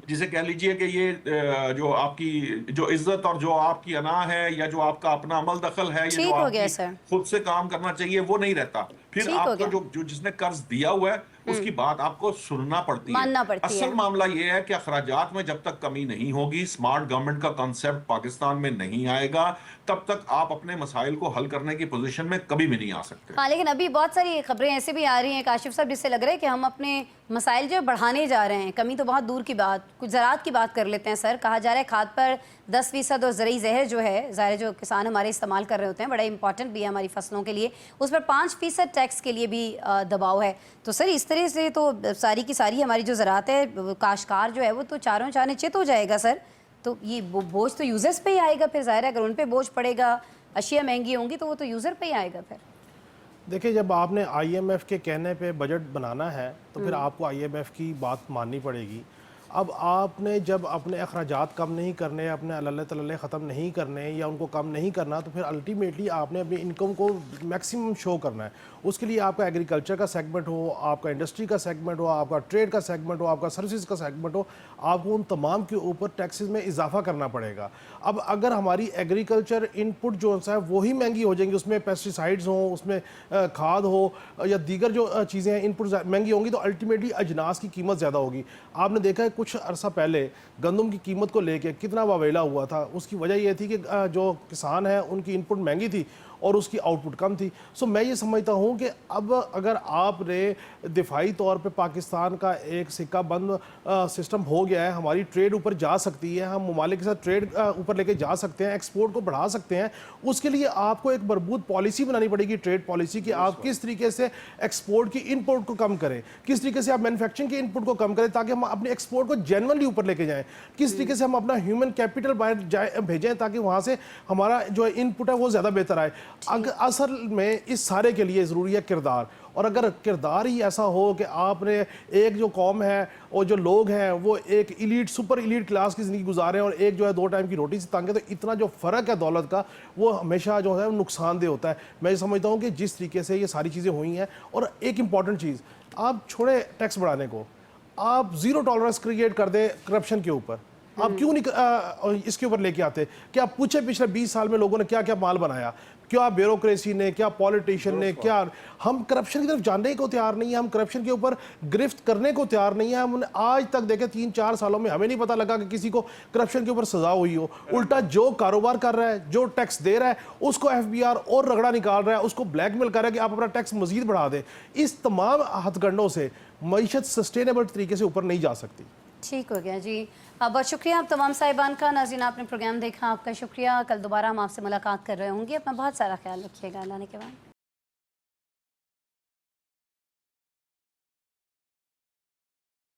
जिसे कह लीजिए कि ये जो आपकी जो इज्जत और जो आपकी अना है या जो आपका अपना अमल दखल है, ये जो आपकी खुद से काम करना चाहिए वो नहीं रहता। फिर आपको जो जिसने कर्ज दिया हुआ है उसकी बात आपको सुनना पड़ती है। असल मामला ये है कि अखराजात में जब तक कमी नहीं होगी, स्मार्ट गवर्नमेंट का कॉन्सेप्ट पाकिस्तान में नहीं आएगा, तब तक आप अपने मसाइल को हल करने की पोजीशन में कभी भी नहीं आ सकते। हाँ, लेकिन अभी बहुत सारी खबरें ऐसे भी आ रही हैं काशिफ साहब, जिससे लग रहा है कि हम अपने मसाइल जो बढ़ाने जा रहे हैं। कमी तो बहुत दूर की बात, कुछ ज़राअत की बात कर लेते हैं सर। कहा जा रहा है खाद पर 10% और ज़रूरी जहर जो है, ज़ाहिर जो किसान हमारे इस्तेमाल कर रहे होते हैं, बड़ा इंपॉर्टेंट भी है हमारी फसलों के लिए, उस पर 5% टैक्स के लिए भी दबाव है। तो सर इस तरह से तो सारी की सारी हमारी जो ज़राअत है, काश्तकार जो है वो तो चारों चाने चित हो जाएगा सर। तो ये बोझ तो यूज़र्स पे ही आएगा फिर, ज़ाहिर है अगर उन पे बोझ पड़ेगा, अशिया महंगी होंगी तो वो तो यूज़र पे ही आएगा फिर। देखिए, जब आपने आईएमएफ के कहने पे बजट बनाना है तो फिर आपको आईएमएफ की बात माननी पड़ेगी। अब आपने जब अपने अखराजात कम नहीं करने, अपने अल्लाह तल्ले ख़त्म नहीं करने या उनको कम नहीं करना, तो फिर अल्टीमेटली आपने अपनी इनकम को मैक्सिमम शो करना है। उसके लिए आपका एग्रीकल्चर का सेगमेंट हो, आपका इंडस्ट्री का सेगमेंट हो, आपका ट्रेड का सेगमेंट हो, आपका सर्विसेज का सेगमेंट हो, आपको उन तमाम के ऊपर टैक्सेस में इजाफा करना पड़ेगा। अब अगर हमारी एग्रीकल्चर इनपुट जो है वही महंगी हो जाएंगी, उसमें पेस्टिसाइड्स हों, उसमें खाद हो या दीगर जो चीज़ें हैं इनपुट महंगी होंगी, तो अल्टीमेटली अजनास की कीमत ज़्यादा होगी। आपने देखा है कुछ अरसा पहले गंदम की कीमत को लेके कितना वावेला हुआ था। उसकी वजह यह थी कि जो किसान हैं उनकी इनपुट महंगी थी और उसकी आउटपुट कम थी। सो मैं ये समझता हूँ कि अब अगर आपने दिफाई तौर पे पाकिस्तान का एक सिक्का बंद सिस्टम हो गया है, हमारी ट्रेड ऊपर जा सकती है, हम ममालिक के साथ ट्रेड ऊपर लेके जा सकते हैं, एक्सपोर्ट को बढ़ा सकते हैं। उसके लिए आपको एक मजबूत पॉलिसी बनानी पड़ेगी, ट्रेड पॉलिसी, कि आप किस तरीके से एक्सपोर्ट की इनपुट को कम करें, किस तरीके से आप मैन्युफैक्चरिंग की इनपुट को कम करें ताकि हम अपने एक्सपोर्ट को जेन्युइनली ऊपर लेके जाएं, किस तरीके से हम अपना ह्यूमन कैपिटल बाहर भेजें ताकि वहाँ से हमारा जो इनपुट है वो ज़्यादा बेहतर आए। असल में इस सारे के लिए ज़रूरी है किरदार, और अगर किरदार ही ऐसा हो कि आपने एक जो कौम है और जो लोग हैं वो एक इलीट सुपर इलीट क्लास की ज़िंदगी गुजारे और एक जो है 2 टाइम की रोटी से तंग है, तो इतना जो फ़र्क है दौलत का वो हमेशा जो है नुकसानदेह होता है। मैं ये समझता हूँ कि जिस तरीके से ये सारी चीज़ें हुई हैं, और एक इंपॉर्टेंट चीज़, आप छोड़े टैक्स बढ़ाने को, आप ज़ीरो टॉलरेंस क्रिएट कर दें करप्शन के ऊपर। आप क्यों नहीं इसके ऊपर लेके आते? क्या आप पूछे पिछले 20 साल में लोगों ने क्या क्या माल बनाया, क्या ब्यूरोक्रेसी ने, क्या पॉलिटिशियन ने, क्या हम करप्शन की तरफ जानने को तैयार नहीं है, हम करप्शन के ऊपर गिरफ्त करने को तैयार नहीं है। हमने आज तक देखे 3-4 सालों में हमें नहीं पता लगा कि किसी को करप्शन के ऊपर सजा हुई हो। उल्टा जो कारोबार कर रहा है, जो टैक्स दे रहा है, उसको एफबीआर और रगड़ा निकाल रहा है, उसको ब्लैकमेल कर रहा है कि आप अपना टैक्स मजीद बढ़ा दें। इस तमाम हथकंडों से मईशत सस्टेनेबल तरीके से ऊपर नहीं जा सकती। ठीक हो गया जी, बहुत शुक्रिया आप तमाम साहिबान का। नाज़रीन, आपने प्रोग्राम देखा, आपका शुक्रिया। कल दोबारा हम आपसे मुलाकात कर रहे होंगे। अपना बहुत सारा ख्याल रखिएगा। अल्लाह ने के बाद।